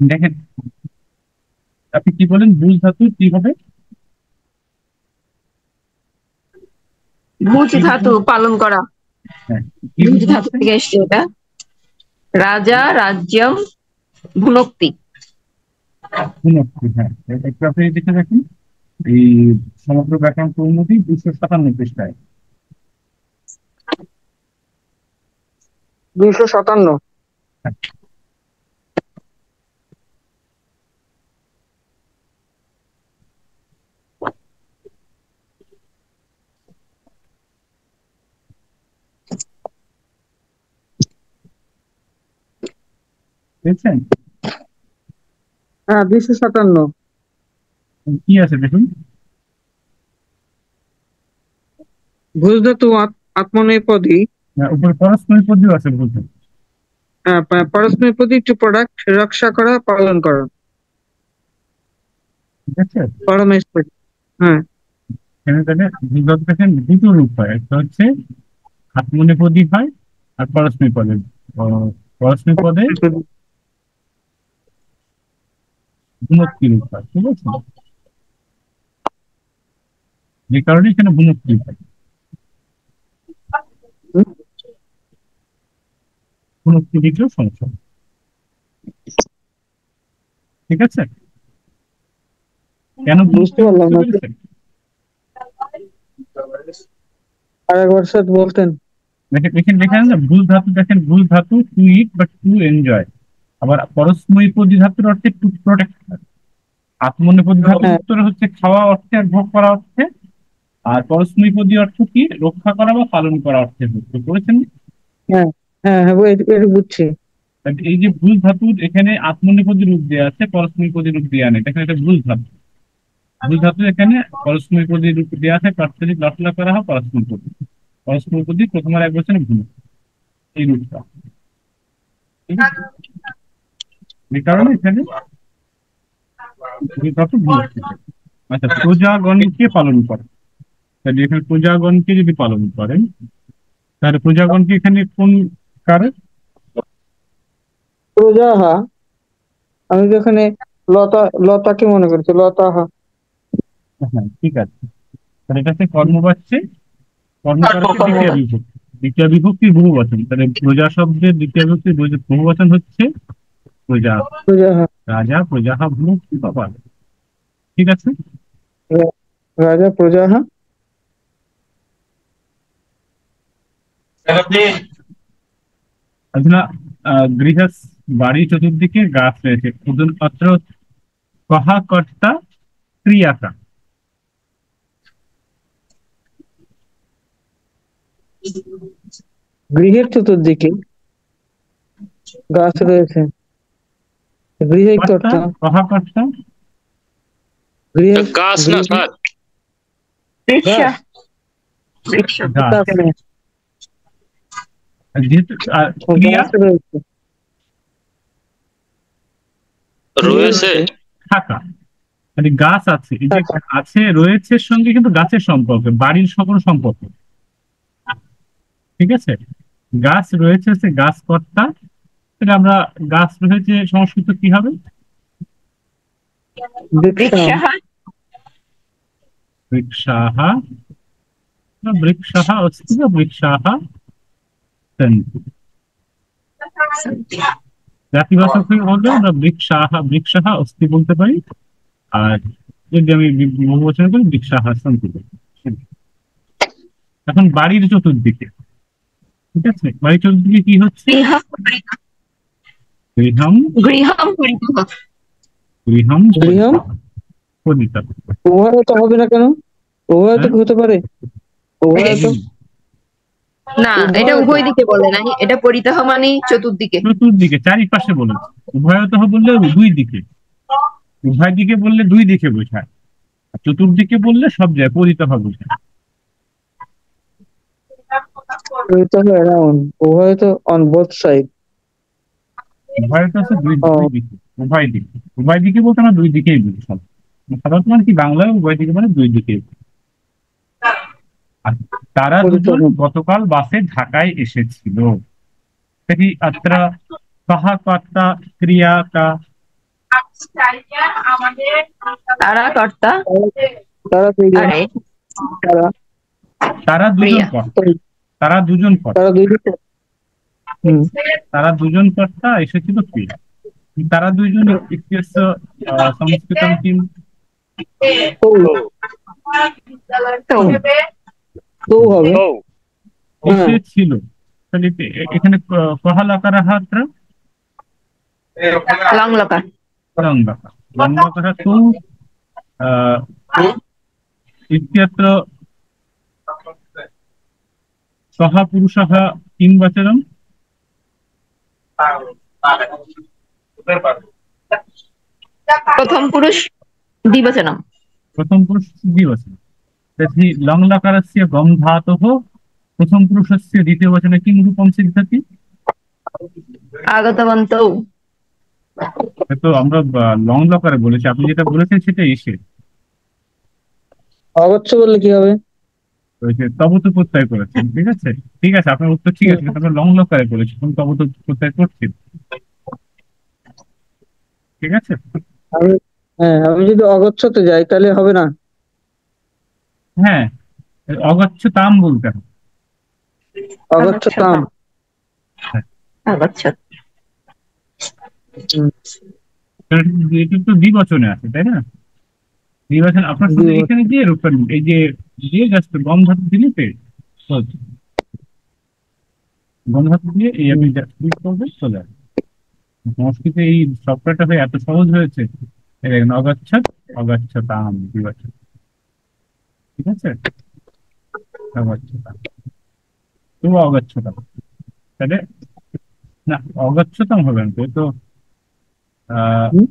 দেখেন, আপনি কি বলেন বুঝ ধাতু কি হবে? ভুজ কি রূপ ধাতু পালন করা। হ্যাঁ, কি ভুজ রূপ ধাতু হচ্ছে? থেকে এসছে এটা। রাজা, রাজ্যম, ভুনক্তি। গুণোক্তি, হ্যাঁ। একটু আপনি দেখে রাখুন এই সমগ্র ব্যাকরণ কৌমুদী 257 পৃষ্ঠায়। 257। বুঝছেন? হ্যাঁ, 257। কি আছে দেখুন। ভুজ ধাতু আত্মনেপদী। উপরে পরস্ময় পদীও আছে বলছেন। পারস্মনেপদী টু প্রোডাক্ট রক্ষা করা, পালন করা। ঠিক আছে, পরমেশ্বরী। হ্যাঁ। এখানে তাহলে বিগত দেখেন দুটো রূপ হয়, একটা হচ্ছে আত্মনেপদী হয় আর পরস্ময় পদে। পরস্ময় পদে গুণোক্তি রূপ হয়, ঠিক আছে? যে কারণে এখানে গুণোক্তি হয়। গুণোক্তি দিকেও সমস্যা, ঠিক আছে? কেন বুঝতে গুণোক্তি পারলাম বুঝতে না। পেরেছেন? আরেকবার স্যার বলতেন। দেখেন এখানে লেখা আছে না, ভুল ধাতু, দেখেন ভুল ধাতু to eat but to enjoy. আবার পরস্ময়ীপদী ধাতুর অর্থে টু প্রোটেক্ট। আত্মনেপদী ধাতুর হ্যাঁ, উত্তরে হচ্ছে খাওয়া অর্থে আর ভোগ করা অর্থে। আর পরস্ময়ীপদী অর্থ কি? রক্ষা করা বা পালন করা অর্থে বুঝতে করেছেন? হ্যাঁ, হ্যাঁ, হ্যাঁ, এটা বুঝছি। তাহলে এই যে ভুল ধাতুর এখানে আত্মনেপদী রূপ দেওয়া আছে, পরস্ময়ীপদী রূপ দেওয়া নেই, দেখেন এটা ভুল ধাতু। ভুল ধাতু এখানে পরস্ময়ীপদী রূপ দেওয়া আছে, প্রাত্যহিক লটলা করা হয় পরস্ময়ীপদী। পরস্ময়ীপদী প্রথমার এক বছরে ভুল, এই রূপটা, ঠিক আছে? এই কারণে এখানে কত ভুল হচ্ছে। আচ্ছা, প্রজাগণকে পালন করে। তাহলে এখানে প্রজাগণকে যদি পালন করেন, তাহলে প্রজাগণকে এখানে কোন কারক? প্রজাহা। আমি তো এখানে লতাকে মনে করছি, লতাহা। হ্যাঁ, ঠিক আছে। তাহলে এটা হচ্ছে কর্মবাচ্যে কর্মকারকের দ্বিতীয় বিভক্তি। দ্বিতীয় বিভক্তির বহু বচন, তাহলে প্রজা শব্দের দ্বিতীয় বিভক্তির বহু বচন হচ্ছে প্রজা। প্রজাহা। রাজা, প্রজাহা, ভূ বাবা, ঠিক আছে? রা- রাজা প্রজাহা। অধুনা গৃহস, বাড়ি চতুর্দিকে গাছ রয়েছে, শুধুমাত্র কহা কর্তা ক্রিয়াকা। গৃহের চতুর্দিকে গাছ রয়েছে। গৃহের কর্তা, কর্তা। কহা কর্তা, গৃহের গাছ না গৃহে স্যার। রিক্সা। গাছ। রিক্সা। গাছ। গাছ নেই। আর যেহেতু ও, ক্রিয়া, গাছ রয়েছে। ক্রিয়া রয়েছে। রয়েছে। থাকা, মানে গাছ আছে, এই যে থাকা। আছে রয়েছে সঙ্গে কিন্তু গাছের সম্পর্ক, বাড়ির সকল সম্পর্ক, ঠিক আছে? গাছ রয়েছে হচ্ছে গাছ কর্তা। তাহলে আমরা গাছ রয়েছে সংস্কৃত কি হবে? বৃক্ষা। রিক্সা। বৃক্ষাহ, বৃক্ষাহ অস্তি বা বৃক্ষাহ সন্তি। জাতিবাচক হয়ে বললে আমরা বৃক্ষাহ, বৃক্ষাহ অস্তি বলতে পারি। আর যদি আমি বহুবচন করি বৃক্ষাহ সন্তি বলি। এখন বাড়ির চতুর্দিকে, ঠিক আছে, বাড়ির চতুর্দিকে কি হচ্ছে? গৃহম। গৃহম, গৃহম পরিতঃ। গৃহম গৃহম। পরিতঃ। উভয় তো হবে না কেন? উভয় তো হ্যাঁ, হতে পারে। উভয় তো। না, এটা উভয় তো। উভয় দিকে বলে নাই, এটা পরিতঃ মানে চতুর্দিকে। চতুর্দিকে চারিপাশে বলেছে। উভয়তঃ বললে দুই দিকে, উভয় দিকে বললে দুই দিকে বোঝায়। আর চতুর্দিকে বললে সব জায়গায় পরিতঃ বোঝায়। পরিতঃ অ্যারাউন্ড। উভয় তো অন বোথ সাইড। উভয় তো আছে দুই দুই ও। দিকে, উভয় দিকে। উভয় দিকে বলতে আমরা দুই দিকেই বুঝি সব। সাধারণত মানে কি বাংলায় উভয় দিকে মানে দুই দিকেই। আর তারা পরিতঃ। দুজন গতকাল বাসে ঢাকায় এসেছিল। দেখি আত্রা কাহা কর্তা ক্রিয়া কা, তারা কর্তা তারা দুইজন, আরে তারা তারা দুজন প্রিয়া কর্তা, তারা দুজন কর্তা, তারা দুইজন। হুম। তারা দুজন কর্তা এসেছিল ক্রিয়া। তারা দুইজন ইত্যস্য সংস্কৃতম কিম, তো তো তো হবে। হ্যাঁ, এসেছিল। তাহলে এখানে কহালাকার হাত্র লং লকার লঙ্গাকার, লঙ্গাকার তু আহ, ইত্যত্র কহ পুরুষः কিং বচনম, প্রথম পুরুষ দ্বিবচনম প্রথম পুরুষ দ্বিবচন। तर्हि लङ्लकारस्य गम धातोः प्रथम पुरुषस्य द्वितीय वचने किं रूपं सिद्ध्यति? আগতবন্ত তো আমরা লং লকারে বলেছি, আপনি যেটা বলেছেন সেটা এসে অগচ্ছ বললে কি হবে? ওই যে তবতু প্রত্যয় করেছেন, ঠিক আছে? ঠিক আছে, আপনার উত্তর ঠিক আছে, কিন্তু আমরা লং লকারে বলেছি, কোন তবতু প্রত্যয় করছি, ঠিক আছে? আমি, হ্যাঁ, আমি যদি অগচ্ছতে যাই তাহলে হবে না। হ্যাঁ, অগচ্ছতাম বলতে হবে। অগচ্ছতাম। হ্যাঁ, আগচ্ছ হুম, কারণ এটা তো দ্বিবচনে আছে, তাই না? দ্বিবচন আপনার শুধু দ্বিবচন। এখানে দিয়ে রূপেন, এই যে দিয়ে জাস্ট গম ধাতু দিলে পেয়ে গম ধাতু দিয়ে এই আপনি ক্লিক করবে চলে আসবে। সংস্কৃতে এই সফটওয়্যারটা হয়ে এত সহজ হয়েছে। এই দেখেন, অগচ্ছত, অগচ্ছতাম দ্বিবচন, ঠিক আছে? অগচ্ছতাম, তবু অগচ্ছতাম, তাহলে না, অগচ্ছতাম হবে না তো, এ তো আহ হুম,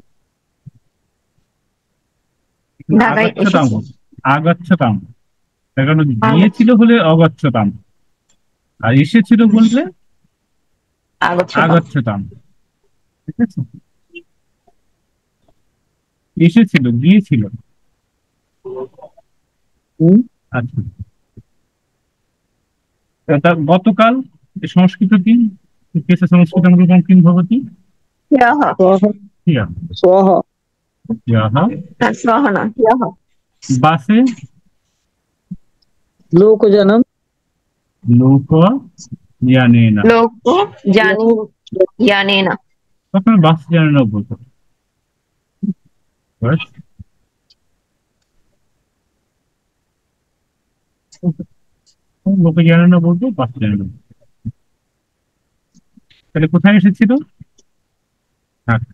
ঢাকায় আগচ্ছতাম এসেছে হবে, আগচ্ছতাম। তার কারণ গিয়েছিল বলে অগচ্ছতাম, আর এসেছিল বললে আগচ্ছতাম আগচ্ছতাম, ঠিক আছে? এসেছিল, গিয়েছিল। হুম। আচ্ছা, গতকাল সংস্কৃত দিন ইত্যस्य সংস্কৃतं रूपं किं भवति? ह्यः স্বহ, ह्यः। স্বহ, ह्यः শ্রহ না ह्यः বাসে লোকজনম, লোকয়ানেন, লোক জানি জানে না তখন বাস জানে না বলতে হবে। Right? লোকে জানে না বলতে বাস জানে না। তাহলে কোথায় এসেছিল? ঢাকা।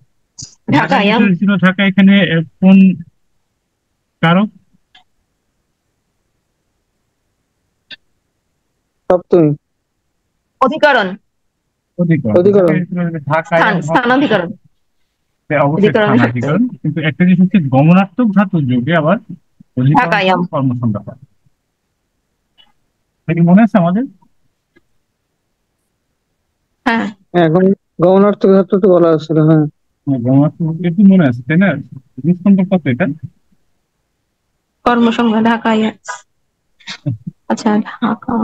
ঢাকায় ঢাকায় এসেছিল, ঢাকা এখানে কোন কারক? সপ্তমী, অধিকরণ অধিকরণ। অধিকরণ। ঢাকায় এসেছিল, ঢাকায় স্থানাধিকরণ অবশ্যই অধিকরণে সত্য স্থানাধিকরণ, কিন্তু একটা জিনিস হচ্ছে গমনাত্মক ধাতুর যোগে আবার অধিকরণ ঢাকায়াম করে কর্মসংখ্যা পায়। এটা কি মনে আছে আমাদের? হ্যাঁ এখন গমনার্থক ধাতু তো বলা হচ্ছিল। হ্যাঁ, গমনাত্মক একটু মনে আছে, তাই না? নিঃসন্দেহ কত এটা? কর্মসংখ্যা ঢাকায় আচ্ছা ঢাকা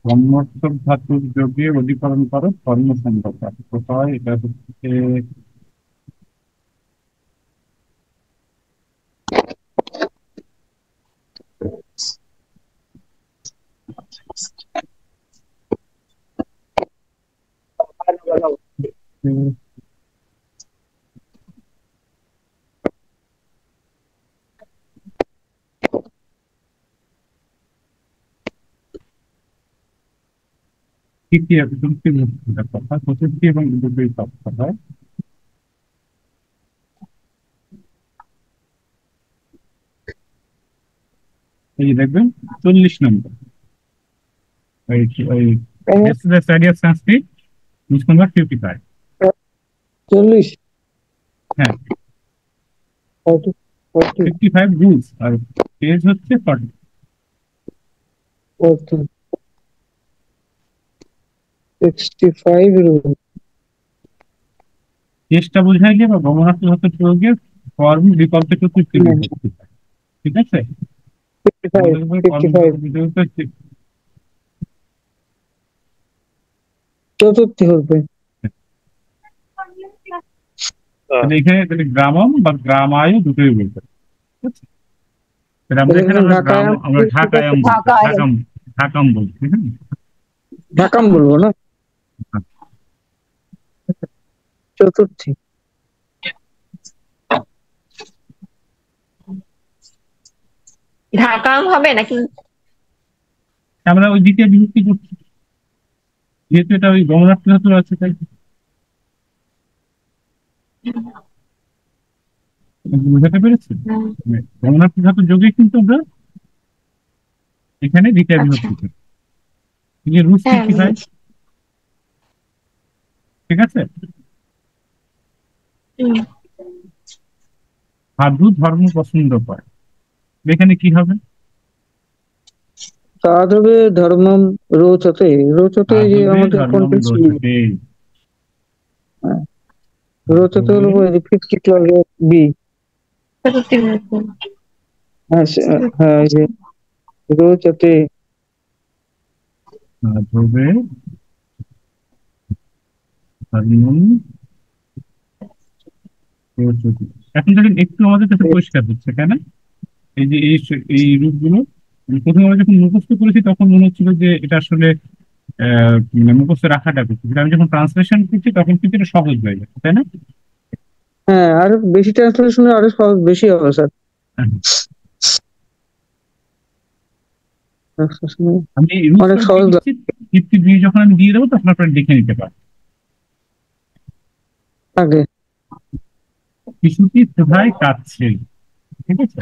গমনাত্মক ধাতুর যোগে অধিকরণ করো কর্মসংখ্যা পায়। কোথায় এটা হচ্ছে? উম, 3য় চতুর্থী মুক্তির কথা, চতুর্থী এবং দুটোই তথ্য হয়। এই যে দেখবেন 40 নম্বর, ওই ওই study of Sanskrit news number 55। 40, হ্যাঁ, 40, 40, 55 রুলস, আর পেজ হচ্ছে 40। 65 রুল। চেষ্টা বুঝাইলে বা গমনার্থ ধাতুর প্রয়োগে ফর্ম বিকল্প চতুর্থী বিভক্তি হয়, ঠিক আছে? 55, আমাদের উপরে কর্ম 55 বিকল্প হচ্ছে চতুর্থী হবে। তাহলে এখানে তাহলে গ্রামম বা গ্রামায়ু দুটোই বলতে পারি। ঠিক আছে? তাহলে আমরা তাহলে এখানে এখানে আমরা গ্রাম ঢাকায় আমরা ঢাকায়াম বলতে ঢাকায় ঢাকাম ঢাকাম বলছি, হ্যাঁ। ঢাকাম বলবো না, চতুর্থী। ঢাকা হবে নাকি? আমরা ওই দ্বিতীয় বিভক্তি করছি, যেহেতু এটা ওই গমনার্থ ধাতু আছে তাই। বুঝাতে পেরেছি? গমনার্থ ধাতু যোগে কিন্তু আমরা এখানে দ্বিতীয় আচ্ছা, বিভক্তি করি। এই যে রুষ্টি হ্যাঁ কি হয়, বুঝেছি। ঠিক আছে? হুম, সাধু ধর্ম পছন্দ করে, এখানে কি হবে? সাধবে ধর্মম রোচতে। রোচতে যে সাধুবে আমাদের ধর্মম কোনটা ছিল, রোচতে। রোচতে হলো সাধুবে ফিফটি ক্লাসে বি। চতুর্থী বিভক্তি। হ্যাঁ হ্যাঁ, এই যে রোচতে। সাধুবে ধর্মম রোচতে। এখন দেখেন একটু আমাদের কাছে পরিষ্কার হচ্ছে কেন এই যে এই রূপগুলো। প্রথমে আমরা যখন মুখস্থ করেছি তখন মনে হচ্ছিল যে এটা আসলে মানে মুখস্থ রাখাটা করছি, কিন্তু আমি যখন ট্রান্সলেশন করছি তখন কিন্তু এটা সহজ হয়ে যাচ্ছে, তাই না? হ্যাঁ, আর বেশি ট্রান্সলেশনে আরো সহজ বেশি হবে স্যার। হ্যাঁ। ট্রান্সলেশনে আমি এই রুলসটা অনেক দিয়ে সহজ দিচ্ছি, 50 যখন আমি দিয়ে দেবো তখন আপনারা দেখে নিতে পারেন। লাগে। শিশুটি ক্ষুধায় কাঁদছে, ঠিক আছে?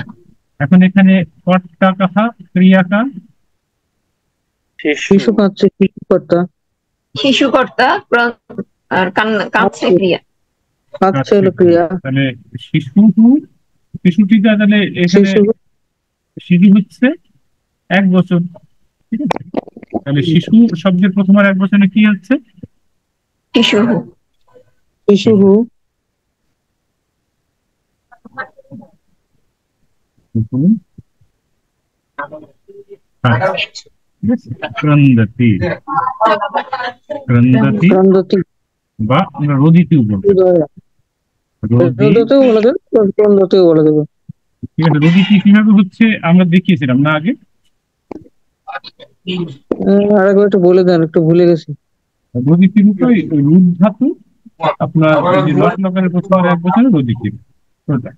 এখন এখানে কর্তা কাহা, ক্রিয়া কা? শিশু কাঁদছে, শিশু কর্তা। শিশুকর্তা আর কাঁদছে কাঁদছে, ক্রিয়া। কাঁদছে কাঁদছে হলো ক্রিয়া। ক্রিয়া। তাহলে শিশু শিশুটিটা তাহলে এখানে শিশু শিশু হচ্ছে 1 বছর, ঠিক আছে? তাহলে শিশু শব্দের প্রথম আর 1 বছরে কি হচ্ছে? শিশু। শিশু শিশু কাঁদছে, ঠিক আছে? ক্রন্দতি, ক্রন্দতি ক্রন্দতি। বা আমরা রোদিতিও বলতে পারি। রোদি, রোদতেও বলা যাবে, ক্রন্দতেও বলা যাবে। ঠিক আছে। রোদিতি কিভাবে হচ্ছে আমরা দেখিয়েছিলাম না আগে? আরেকবার একটু বলে দেন, একটু ভুলে গেছি। রোদিতি রূপে ওই রুদ ধাতু আপনার এই যে লট লকারের প্রথম আর 1 বছরে রোদিতি ওটা।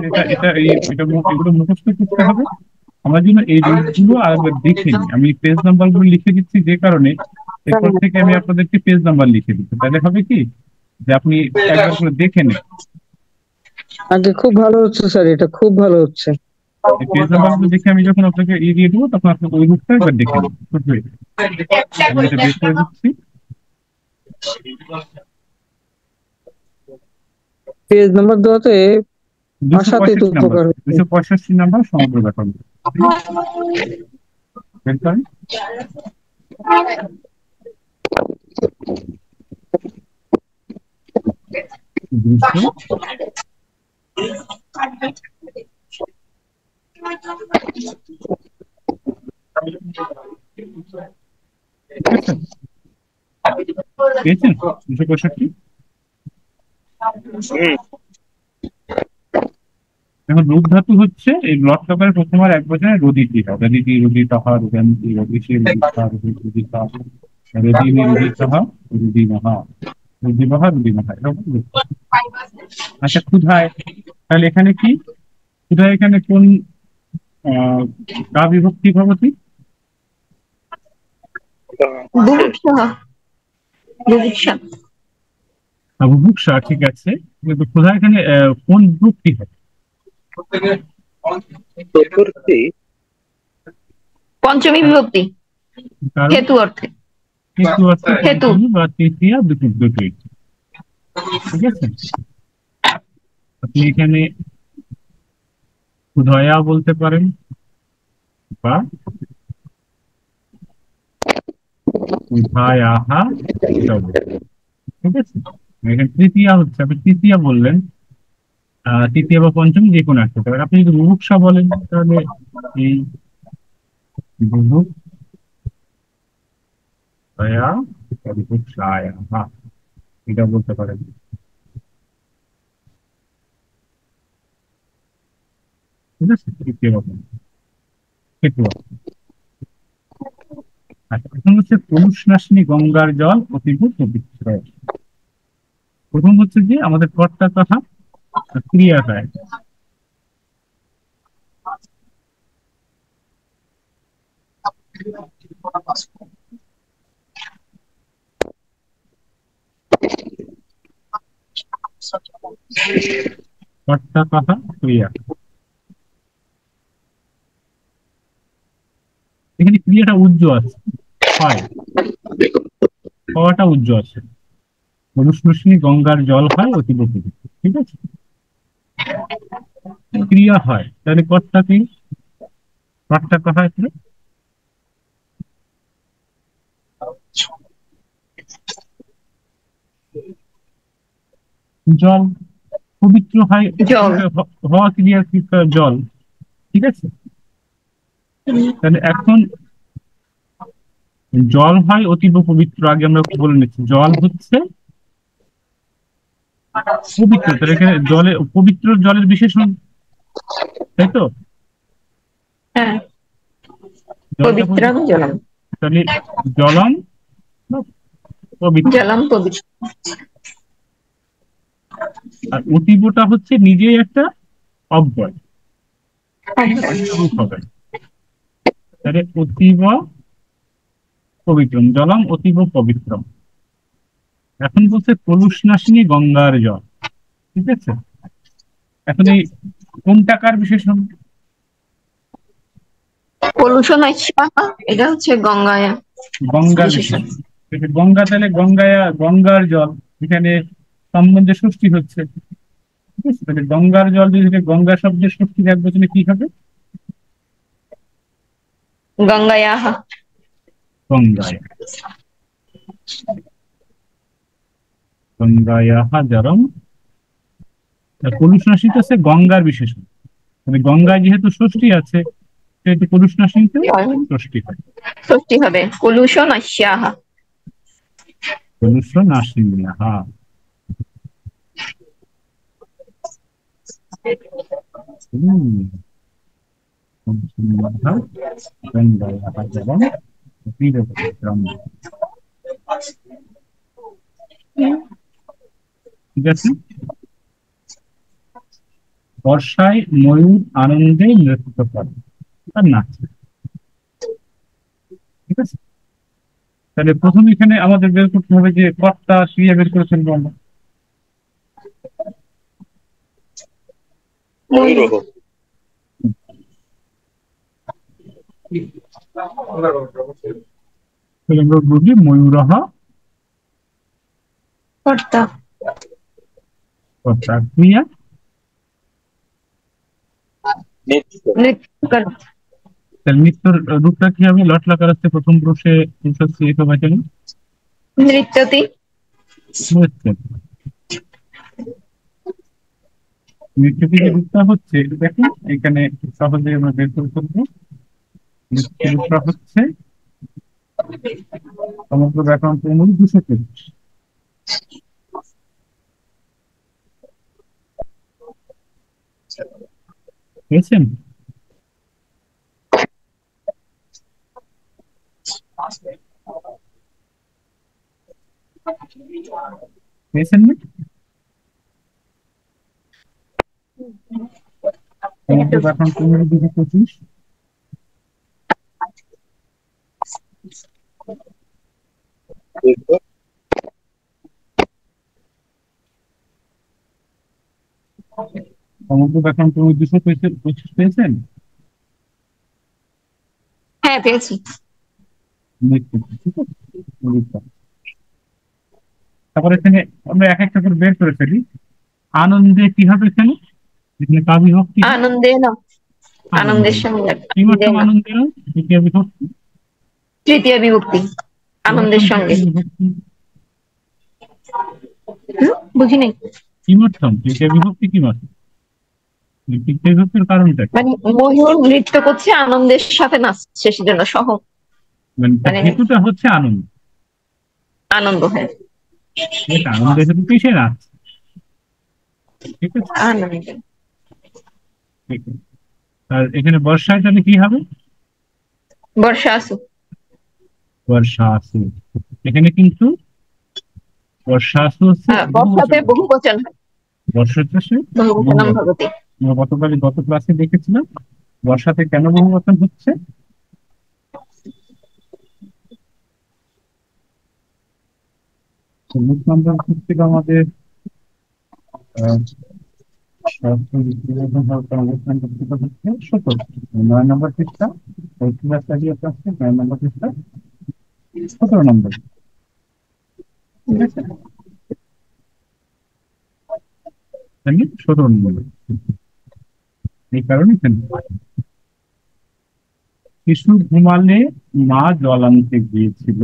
এটা এটা এই এটা এগুলো মুখস্থ করতে হবে। আমার জন্য এই রূপগুলো আরেকবার দেখে নিই, আমি পেজ নাম্বার গুলো লিখে দিচ্ছি যে কারণে এরপর থেকে আমি আপনাদেরকে পেজ নাম্বার লিখে দিচ্ছি, তাহলে হবে কি যে আপনি একবার করে দেখে নেন। আগে খুব ভালো হচ্ছে স্যার, এটা খুব ভালো হচ্ছে। এই পেজ নাম্বার গুলো দেখে আমি যখন আপনাকে দিয়ে দেবো তখন আপনি ওই রূপটা একবার দেখে নেন, বুঝতে পেরেছেন? আমি এটা বের করে দিচ্ছি। পেজ নাম্বার দেওয়াতে দুশো আশাতীত পঁয়ষট্টি নাম্বার উপকার হচ্ছে। 265 নাম্বার সমগ্র ব্যাপার, ঠিক আছে? বের করেন। 200, ঠিক আছে? পেয়েছেন 265? এখন রূপ ধাতু হচ্ছে এই লট লকারের প্রথম আর 1 বছরে রোদিতি হয়। রদিতি, রুদিতাহা, রুদান্তি, রদিশে, রুদিতা, রুদিতা, রদিমি, রুদিতাহা, রুদিনাহা, রুদিবাহা, রুদিনাহা, এরকম রূপ। আচ্ছা, ক্ষুধায়, তাহলে এখানে কি? ক্ষুধায় এখানে কোন আহ কা বিভক্তি ভবতি? বুভুক্ষা। বুভুক্ষা। বুভুক্ষা, ঠিক আছে। কিন্তু ক্ষুধা এখানে কোন বিভক্তি হয়? পঞ্চমী বিভক্তি। কারণ হেতু অর্থে। হেতু অর্থে হেতু। পঞ্চমী বা তৃতীয়া দুটোই, ঠিক আছে? আপনি এখানে ক্ষুধয়া বলতে পারেন বা ক্ষুধায়াহা, এটাও বলতে পারেন, ঠিক আছে? এখানে তৃতীয়া হচ্ছে, আপনি তৃতীয়া বললেন, তৃতীয় বা পঞ্চম যে কোনো একটা হতে পারে। আপনি যদি বুভুক্ষা বলেন তাহলে এই বুভুক্ষয়া বা বুভুক্ষায়াহা, এটা বলতে পারেন। আছে, তৃতীয় রকম তৃতীয় রকম। আচ্ছা, প্রথম হচ্ছে পলুষনাশিনী গঙ্গার জল অতীব পবিত্র। প্রথম হচ্ছে যে আমাদের কর্তা কথা ক্রিয়াটা, কর্তা কথা ক্রিয়া। এখানে ক্রিয়াটা উজ্জ আছে, হয় হওয়াটা উজ্জ আছে। পলুষনাশিনী গঙ্গার জল হয় অতীব পবিত্র, ঠিক আছে। ক্রিয়া হয়, তাহলে কর্তা কি? কর্তা কথা কি? জল। পবিত্র হয় জল। হওয়া ক্রিয়া কি? জল, ঠিক আছে। তাহলে এখন জল হয় অতীব পবিত্র, আগে আমরা বলে নিচ্ছি জল হচ্ছে পবিত্র। তাহলে এখানে জলে পবিত্র জলের বিশেষণ, তাই তো? হ্যাঁ, জলটা পবিত্রম পবিত্র, জলম। তাহলে জলম বা পবিত্র। জলম পবিত্র। আর অতীবটা হচ্ছে নিজেই একটা অব্যয়, রূপ হবে। তাহলে অতীব পবিত্রম, জলম অতীব পবিত্রম। এখন বলছে পলুষনাশিনী গঙ্গার জল, ঠিক আছে। এখন এই কোনটা কার বিশেষণ? পলুশন এটা হচ্ছে গঙ্গায় গঙ্গার বিশেষণ। বিশেষণ। গঙ্গা, তাহলে গঙ্গায়া গঙ্গার জল, এখানে সম্বন্ধে ষষ্ঠী হচ্ছে, ঠিক আছে। তাহলে গঙ্গার জল যদি গঙ্গা শব্দের ষষ্ঠী এক বচনে কি হবে? গঙ্গায়াহ। গঙ্গায়া। গঙ্গায়াহা জলম। পলুষনাশিনী আছে গঙ্গার বিশেষণ, মানে গঙ্গায় যেহেতু ষষ্ঠী আছে সেহেতু পলুষনাশিনীতেও ষষ্ঠী হয়। ষষ্ঠী হবে পলুশন আস্যাহ। পলুষনাশিনী, হা। গঙ্গায়াহা জলম অতীব পবিত্রম, ঠিক আছে। বর্ষায় ময়ূর আনন্দে নৃত্য করে আর নাচে, ঠিক আছে। তাহলে প্রথম এখানে আমাদের বের করতে হবে যে কর্তা ক্রিয়া বের করেছেন আমরা। ময়ূর। তাহলে আমরা বুঝলি ময়ূরহ কর্তা। কর্তা, ক্রিয়া নৃত্যকার। তাহলে নিত্যর রূপটা কি হবে? লট লকার হচ্ছে প্রথম পুরুষে পুরুষ হচ্ছে এই সবাই চলে নৃত্যতি। নৃত্যটি যে রূপটা হচ্ছে দেখুন এখানে সহজে আমরা বের করে ফেলবো। নৃত্য রূপটা হচ্ছে সমগ্র ব্যাকরণ অনুযায়ী 223। পেয়েছেন? পেয়েছেন না? সমগ্র ব্যাকরণ অনুযায়ী 225। সমগ্র ব্যাকরণ অনুযায়ী 225 পেয়েছেন? হ্যাঁ, পেয়েছি। নৃত্য, ঠিক আছে। রূপটা। তারপরে এখানে আমরা এক একটা করে বের করে ফেলি। আনন্দে কি হবে এখানে? এখানে কা বিভক্তি হয়? আনন্দে না, আনন্দে। আনন্দের সঙ্গে। কি অর্থ আনন্দের? দ্বিতীয় বিভক্তি। তৃতীয় বিভক্তি আনন্দের সঙ্গে। বিভক্তি বুঝি নাই। কিমর্থম? তৃতীয় বিভক্তি কিমর্থম? তৃতীয় বিভক্তির কারণটা কি? মানে ময়ূর নৃত্য করছে, আনন্দের সাথে নাচছে, সেজন্য সহ মানে মানে হেতুটা হচ্ছে আনন্দ, আনন্দ হয়। ঠিক আছে। আনন্দের হেতুতেই সে নাচছে, ঠিক আছে। আনন্দ। ঠিক আছে। আর এখানে বর্ষায় তাহলে কি হবে? বর্ষা আসু। বর্ষা আসু। এখানে কিন্তু বর্ষা আসু হচ্ছে বহু বর্ষাতে বচন। বহু বচন হয়। বর্ষা চাষে বহু বহু বচনম বচন। ভবতি। আমরা গত ক্লাসে দেখেছিলাম বর্ষাতে কেন বহু বচন হচ্ছে। তো মুখ নাম্বার থেকে আমাদের অবস্থান পত্রিকা হচ্ছে 17, 9 নম্বর পৃষ্ঠা। 9 নম্বর পৃষ্ঠা 17 নম্বর। ঠিক আছে, তাহলে 17 নম্বর। এই কারণে এখানে শিশু ঘুমালে মা জল আনতে গিয়েছিল।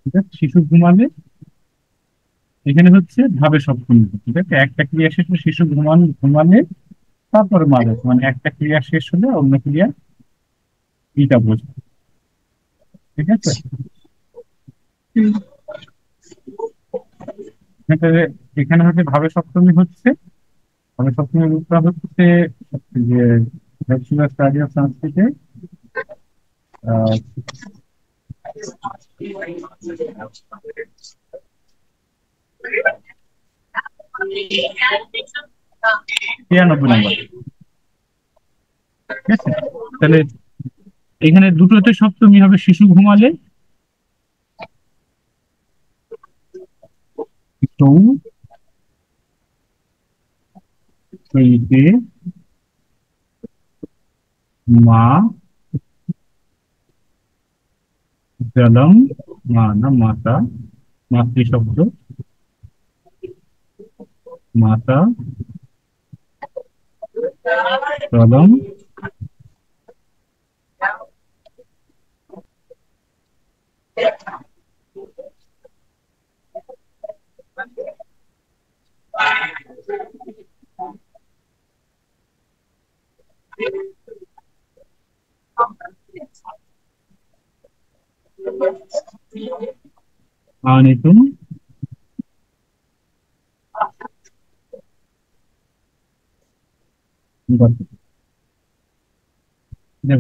ঠিক আছে, শিশু ঘুমালে এখানে হচ্ছে ভাবে সপ্তমী। ঠিক আছে, একটা ক্রিয়া শেষ হলে শিশু ঘুমালে তারপরে মা যাচ্ছে, মানে একটা ক্রিয়া শেষ হলে অন্য ক্রিয়া এইটা বোঝে। ঠিক আছে, এখানে এখানে হচ্ছে ভাবে সপ্তমী হচ্ছে, ভাবে সপ্তমীর রূপটা হচ্ছে যে ব্যাচেলর স্টাডি অফ সংস্কৃতে আহ 93 নম্বর। ঠিক আছে, তাহলে এখানে দুটোতে সপ্তমী হবে। শিশু ঘুমালে সৌ শৈতে মা জলম, মা না মাতা, মাতৃ শব্দ, মাতা জলম আনিতুম।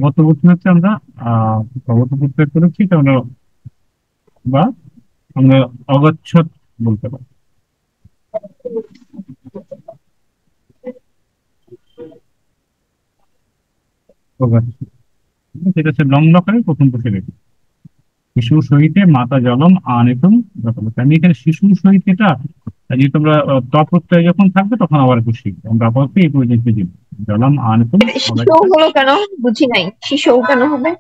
গত বছর হচ্ছে আমরা গত বছর করেছি, তো আমরা বা আমরা অগচ্ছদ বলতে পারি। অগচ্ছদ, সেটা হচ্ছে লং লকারের প্রথম বসে রেখে শিশু সহিতে মাতা জলম আনেতুম যথাযথ। আমি এখানে শিশু সহিত এটা যেহেতু আমরা তপ্রত্যয় যখন থাকবে তখন আবার একটু শিখবো। আমরা আপাতত এই পর্যন্ত দিব জলম আনেতুম। শিশু হলো কেন? বুঝি নাই, শিশু কেন হবে?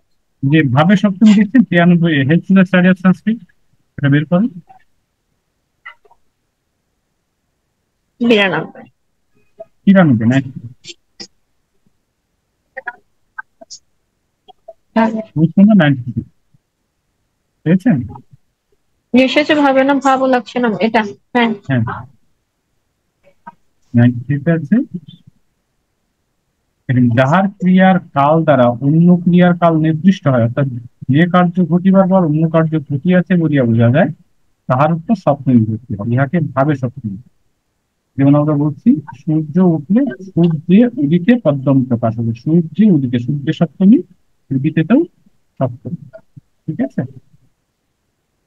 যে ভাবে সপ্তমী দেখছেন 93, help to the study of Sanskrit, এটা বের করেন। 92। 93 নাই, বুঝছেন না? 92 পেয়েছেন? এসেছে ভাবে না, ভাবও লাগছে না এটা। হ্যাঁ। হ্যাঁ, 93 আছে। যাহার ক্রিয়ার কাল দ্বারা অন্য ক্রিয়ার কাল নির্দিষ্ট হয়, অর্থাৎ যে কার্য ঘটিবার পর অন্য কার্য ঘটিয়াছে বলিয়া বোঝা যায়, তাহার উপর সপ্তমী বিভক্তি হয়। ইহাকে ভাবে সপ্তমী। যেমন আমরা বলছি সূর্য উঠলে সূর্যে উদিতে পদ্ম প্রকাশ হবে, সূর্যে উদিতে সূর্যের সপ্তমী, উদিতেতেও সপ্তমী। ঠিক আছে,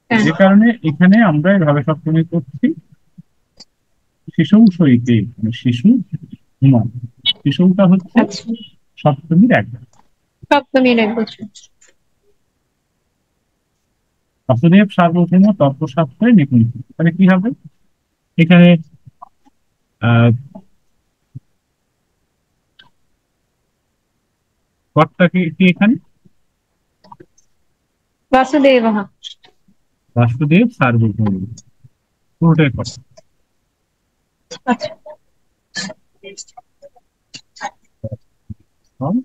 হ্যাঁ। যে কারণে এখানে আমরা এভাবে সপ্তমী করছি। শিশু সহিতে, মানে শিশু ঘুমান, শিশুটা হচ্ছে আচ্ছা, সপ্তমীর এক। সপ্তমীর 1 বছর। বাসুদেব সার্বভৌম তর্কশাস্ত্রে নিপুণ। তাহলে কি হবে এখানে? কর্তা কি এখানে? বাসুদেব। বাসুদেব সার্বভৌম, পুরোটাই কর্তা। আচ্ছা। হম,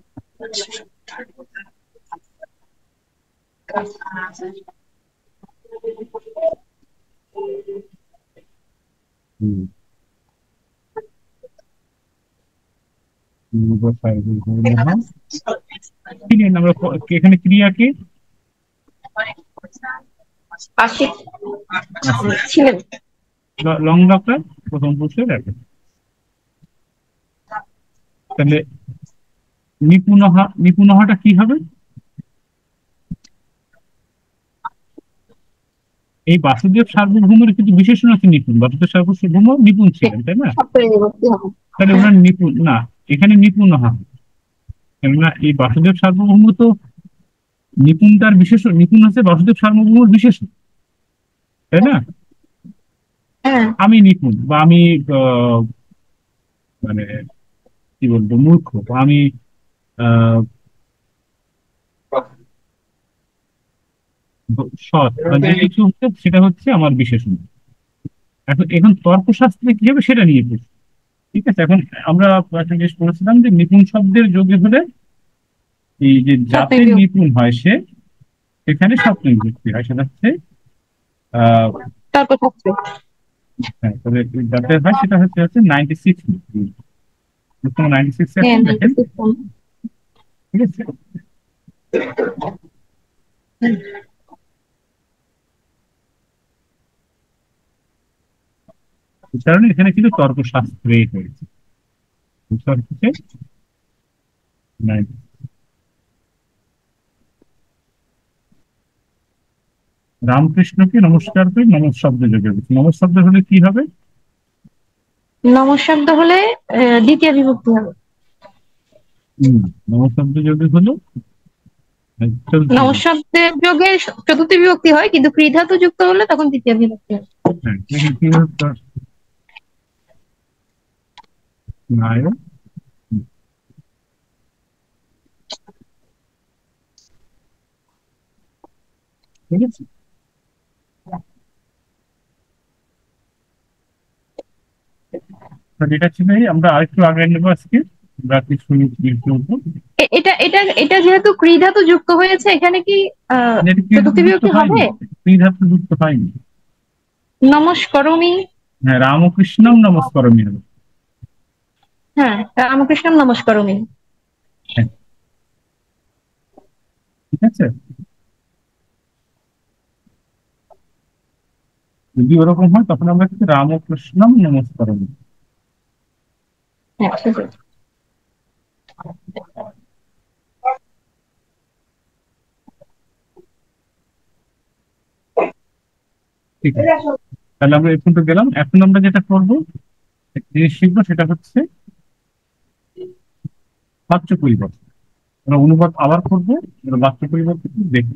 হুম, সার্বভৌম। কি নিয়ে আমরা এখানে ক্রিয়াকে আশিক আসি ছিলেন। লং লকার প্রথম পুরুষে রাখে। তাহলে নিপুণহটা কি হবে? এই বাসুদেব সার্বভৌমের কিন্তু বিশেষণ আছে নিপুণ। বাসুদেব সার্বভৌম নিপুণ ছিলেন, তাই না? সপ্তমী বিভক্তি হবে। তাহলে হ্যাঁ, ওনার নিপুণ না, এখানে নিপুণহা, কেননা এই বাসুদেব সার্বভৌম তো নিপুণ, তার বিশেষণ নিপুণ হচ্ছে বাসুদেব সার্বভৌমের বিশেষণ, তাই না? হ্যাঁ, আমি নিপুণ বা আমি আহ, মানে কি বলবো, মূর্খ বা আমি আহ, সৎ বা যে কিছু হচ্ছে সেটা হচ্ছে আমার বিশেষণ। এখন এখন তর্কশাস্ত্রে কি হবে সেটা নিয়ে পড়ছি। ঠিক আছে, এখন আমরা একটা জিনিস বলেছিলাম যে নিপুণ শব্দের যোগে হলে এই যে সপ্তমী যাতে বিভক্তি। নিপুণ হয় সে, সেখানে সপ্তমী বিভক্তি হয়, সেটা হচ্ছে আহ তর্কশাস্ত্রে। হ্যাঁ, তবে যাতে হয় সেটা হচ্ছে হচ্ছে 96, 96 হ্যাঁ, এখন দেখেন। 96 ঠিক আছে, এই কারণে এখানে কিন্তু তর্কশাস্ত্রে হয়েছে। বুঝতে পারছে? রামকৃষ্ণকে নমস্কার করে নমঃ শব্দ যোগে হয়েছে। নমঃ শব্দ হলে কি হবে? নমঃশব্দ হলে দ্বিতীয় বিভক্তি হবে। হম, নমঃ শব্দ যোগে হলো চলতি। নমঃশব্দের যোগে চতুর্থী বিভক্তি হয়, কিন্তু কৃ ধাতু যুক্ত হলে তখন তৃতীয় বিভক্তি হয়। হ্যাঁ, দেখেন কি হচ্ছে, নায়ক। ঠিক আছে, তো এটা ছিল আমরা আরেকটু আগে নেবো আজকে, আমরা কিছু করবো। এটা এটা এটা যেহেতু কৃ ধাতু যুক্ত হয়েছে, এখানে কি এটা কি চতুর্থী যুক্ত বিভক্তি হয়নি? হবে? কি ধাতু যুক্ত হয়নি? নমস্করমি। হ্যাঁ, রামকৃষ্ণম নমস্কারমি হবে। হ্যাঁ, রামকৃষ্ণ নমস্করমি। হ্যাঁ, ঠিক আছে, যদি ওরকম হয় তখন আমরা কিন্তু রামকৃষ্ণম নমস্কারমি। হ্যাঁ, ঠিক আছে। ঠিক আছে, তাহলে আমরা এই পর্যন্ত গেলাম। এখন আমরা যেটা করবো, একটা জিনিস শিখবো, সেটা হচ্ছে বাচ্য পরিবর্তন। আমরা অনুবাদ আবার করবো, আমরা বাচ্য পরিবর্তন দেখি।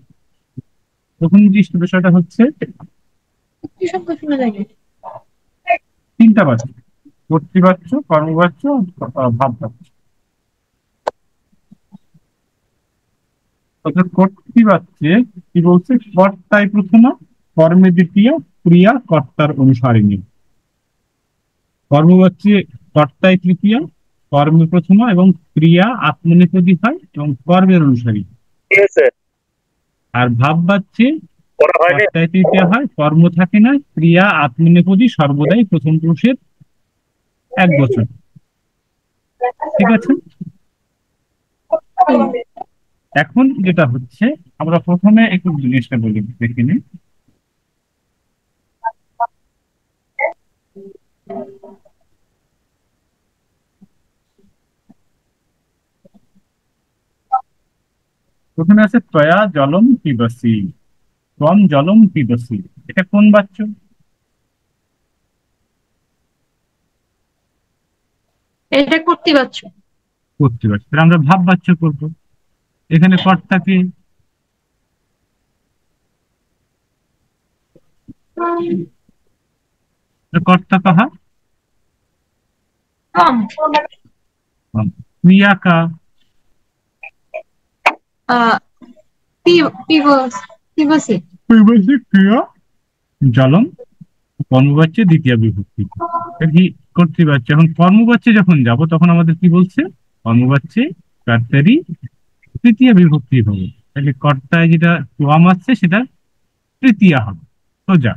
প্রথম যে বিষয়টা হচ্ছে কি শব্দ শোনা যায় না? তিনটা বাচ্য: কর্তৃবাচ্য, কর্মবাচ্য, ভাববাচ্য। অর্থাৎ কর্তৃবাচ্যে কি বলছে? কর্তায় প্রথমা, কর্মে দ্বিতীয়, ক্রিয়া কর্তার অনুসারিণী। কর্মবাচ্যে কর্তায় তৃতীয়া, কর্মে প্রথমা এবং ক্রিয়া আত্মনেপদী হয় এবং কর্মের অনুসারী। ঠিক আছে, আর ভাববাচ্যে পড়া হয়নি। কর্তায় তৃতীয়া হয়, কর্ম থাকে না, ক্রিয়া আত্মনেপদী, সর্বদাই প্রথম পুরুষের এক বচন। ঠিক আছে, এখন যেটা হচ্ছে, আমরা প্রথমে একটু জিনিসটা বলি, দেখে নিই। প্রথমে আছে ত্বয়া জলম পিবসি, ত্বম জলম পিবসি। এটা কোন বাচ্য? এটা কর্তৃবাচ্য। কর্তৃবাচ্য। তাহলে আমরা ভাব বাচ্য করবো। এখানে কর্তাকে কর্তা কাহা, কম। ক্রিয়া কা, আহ পিবসি। পিবসি ক্রিয়া জলম, কর্মবাচ্যে দ্বিতীয় বিভক্তি। এটা কি? কর্তৃবাচ্য। এখন কর্মবাচ্যে যখন যাব তখন আমাদের কি বলছে? কর্মবাচ্যে কর্তারই তৃতীয় বিভক্তি হবে। তাহলে কর্তায় যেটা ত্বম আছে সেটা তৃতীয়া হবে। সোজা,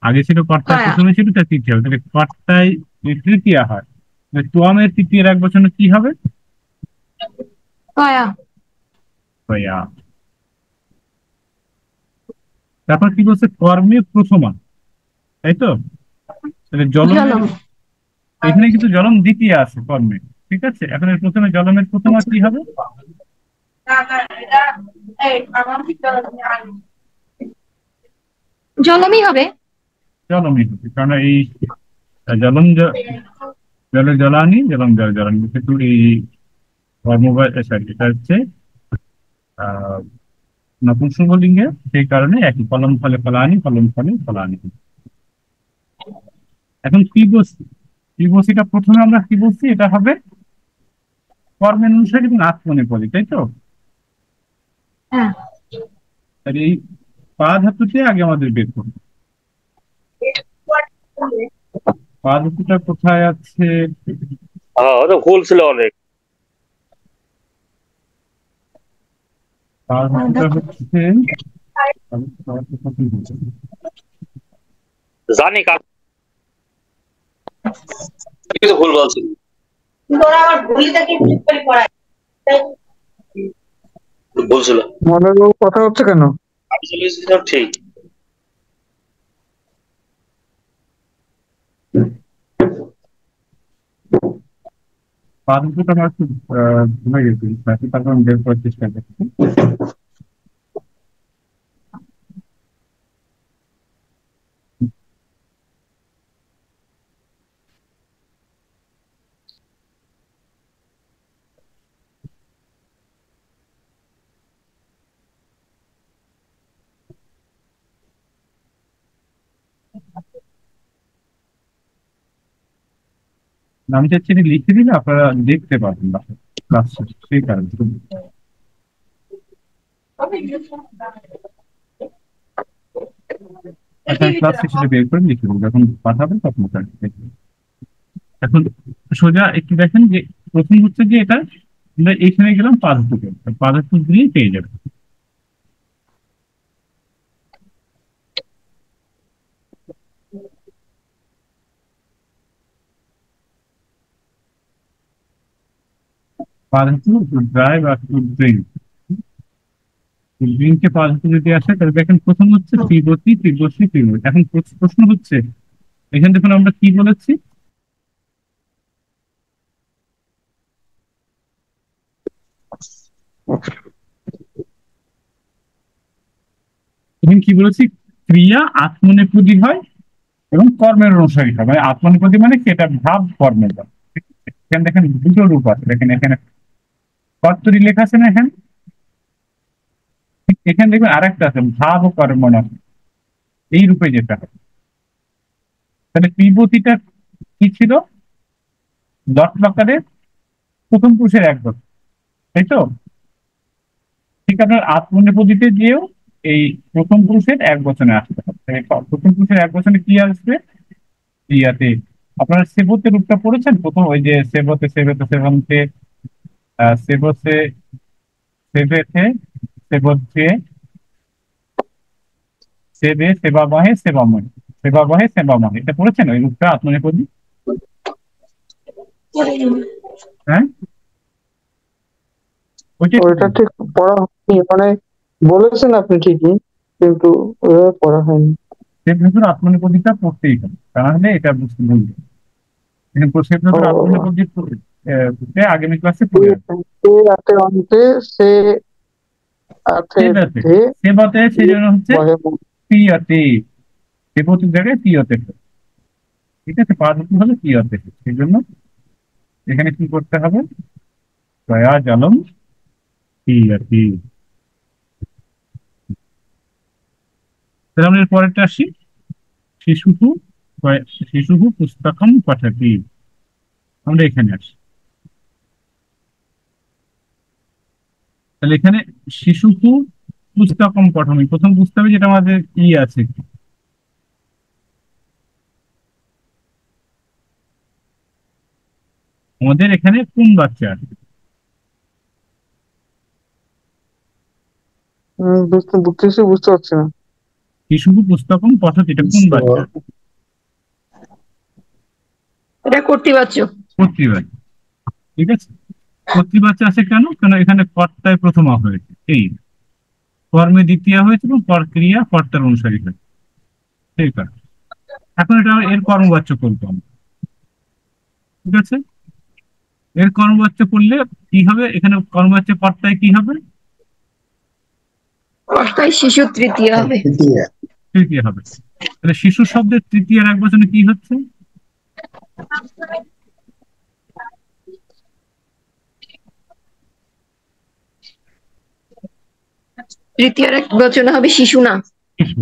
আগে ছিল কর্তায় কয়া। প্রথমে ছিল, তার তৃতীয় হবে। তাহলে কর্তায় যদি তৃতীয়া হয়, তাহলে ত্বমের তৃতীয় এক বচনে কি হবে? কয়া। ত্বয়া। তারপর কি বলছে? কর্মে প্রথমা, তাই তো? তাহলে জলমের, জলম। এখানে কিন্তু জলম দ্বিতীয় আছে কর্মে, ঠিক আছে, এখন এর প্রথমে জলমের প্রথমা কি হবে? জলমই হবে। জলমই হবে, কারণ এই জলম জলে জলানি জলম জল জলানি কিন্তু এই কর্মবাদ, সরি, এটা হচ্ছে আহ নপুংসক লিঙ্গে, সেই কারণে একই ফলন ফলে ফলানি, ফলন ফলে ফলানি। এখন কি বলছি, কি বলছি, এটা প্রথমে আমরা কি বলছি, এটা হবে কর্মের অনুসারে এবং আত্মনেপদী, তাই তো? হ্যাঁ। তাহলে এই পা ধাতুতে আগে আমাদের বের করবো। পা ধাতুটা কোথায় আছে? হ্যাঁ, ওটা ভুল ছিল অনেক। পা ধাতুটা হচ্ছে, জানি কার কিছু ভুল বলছি। ভুল ছিল, মনের বাবু কথা হচ্ছে কেন? আমি চলেছিলাম ঠিক। পা ধাতুটা আমার একটু ভুলে গেছি, তারপর আমি বের করার চেষ্টা করছি। আমি চাচ্ছি এটা লিখে দিলে আপনারা দেখতে পাবেন বাসায়, ক্লাস শেষে, সেই কারণে। আচ্ছা, আমি ক্লাস শেষে বের করে লিখে দেবো, যখন পাঠাবেন তখন ওটা দেখবেন। এখন সোজা একটু দেখেন যে প্রথম হচ্ছে যে এটা আমরা এইখানে গেলাম পাঁচ দুটো, পাঁচ দুটো দিয়েই পেয়ে যাবে। পাঁচ দুটো ড্রাই বা ড্রিঙ্ক, ড্রিঙ্কে পাঁচ দুটো যদি আসে তাহলে দেখেন প্রথম হচ্ছে তীব্রতি, তীব্রশ্রী, তীব্র। এখন প্রশ্ন হচ্ছে এখানে দেখুন আমরা কি বলেছি, এখানে কি বলেছি, ক্রিয়া আত্মনেপদী হয় এবং কর্মের অনুসারী হয়। মানে আত্মনেপদী মানে কি, এটা ভাব কর্মের ভাব। এখানে দেখেন দুটো রূপ আছে, দেখেন এখানে কর্তরি লেখা আছে না, এখানে ঠিক এখানে দেখবেন আরেকটা আছে ভাব ও কর্মণা, এই রূপে যেটা হয়। তাহলে পিবতিটা কি ছিল, দট লকারের প্রথম পুরুষের এক বচন, তাই তো? ঠিক আপনার আত্মনেপদীতে গিয়েও এই প্রথম পুরুষের এক বচনে আসতে হবে। তাহলে প্রথম পুরুষের এক বচনে কি আসবে, ইয়াতে আপনারা সেবতে রূপটা পড়েছেন প্রথম, ওই যে সেবতে সেবেতে সেবন্তে, সেবসে সেবেতে সেবচ্ছে, সেবে সেবামহে সেবাময়, সেবাবহে সেবামহে, এটা পড়েছেন ওই রূপটা আত্মনেপদী? হ্যাঁ, ওইটা একটু ওইটা ঠিক পড়া হয়নি, মানে বলেছেন আপনি ঠিকই, কিন্তু ওইভাবে পড়া হয়নি। সেব ধাতুর আত্মনেপদীটা পড়তেই হবে, তা নাহলে এটা বুঝতে ভুলবে। কিন্তু সেব ও, ধাতুর আত্মনেপদী আগামী ক্লাসে পড়ে আসবে। সে আছে অন্তে, সে আছে সেবাতে, ধে, সেবাতে সেই জন্য হচ্ছে বহে মন। পিয়াতে, সেবতের জায়গায় পিয়তে, ঠিক আছে, পা ধাতু হলে পিয়তে, সেই জন্য এখানে কি করতে হবে, দয়া জলম পিয়াতি। তাহলে আমরা এর পরেরটা আসি, শিশুহু শিশুহু পুস্তকম পঠতি, আমরা এখানে আসি। তাহলে এখানে শিশুহু পুস্তকম পঠমি, প্রথম বুঝতে হবে যেটা আমাদের কি আছে, আমাদের এখানে কোন বাচ্চা আছে। বুঝতে পারছি না। শিশুহু পুস্তকম পঠতি, এটা কোন বাচ্চা? এটা কর্তৃবাচ্য। কর্তৃবাচ্য, ঠিক আছে। কর্তৃবাচ্য আছে কেন, কেন এখানে কর্তায় প্রথমা হয়েছে, এই কর্মে দ্বিতীয় হয়েছে এবং ক্রিয়া কর্তার অনুসারী হয়েছে, ঠিক আছে। এখন এটা এর কর্মবাচ্য করবো আমরা, ঠিক আছে। এর কর্মবাচ্য করলে কি হবে? এখানে কর্মবাচ্য কর্তায় কি হবে? কর্তায় শিশু তৃতীয় হবে। তৃতীয় হবে। তাহলে শিশু শব্দের তৃতীয় একবচনে কি হচ্ছে? তৃতীয় এক বচন হবে শিশু না। শিশু।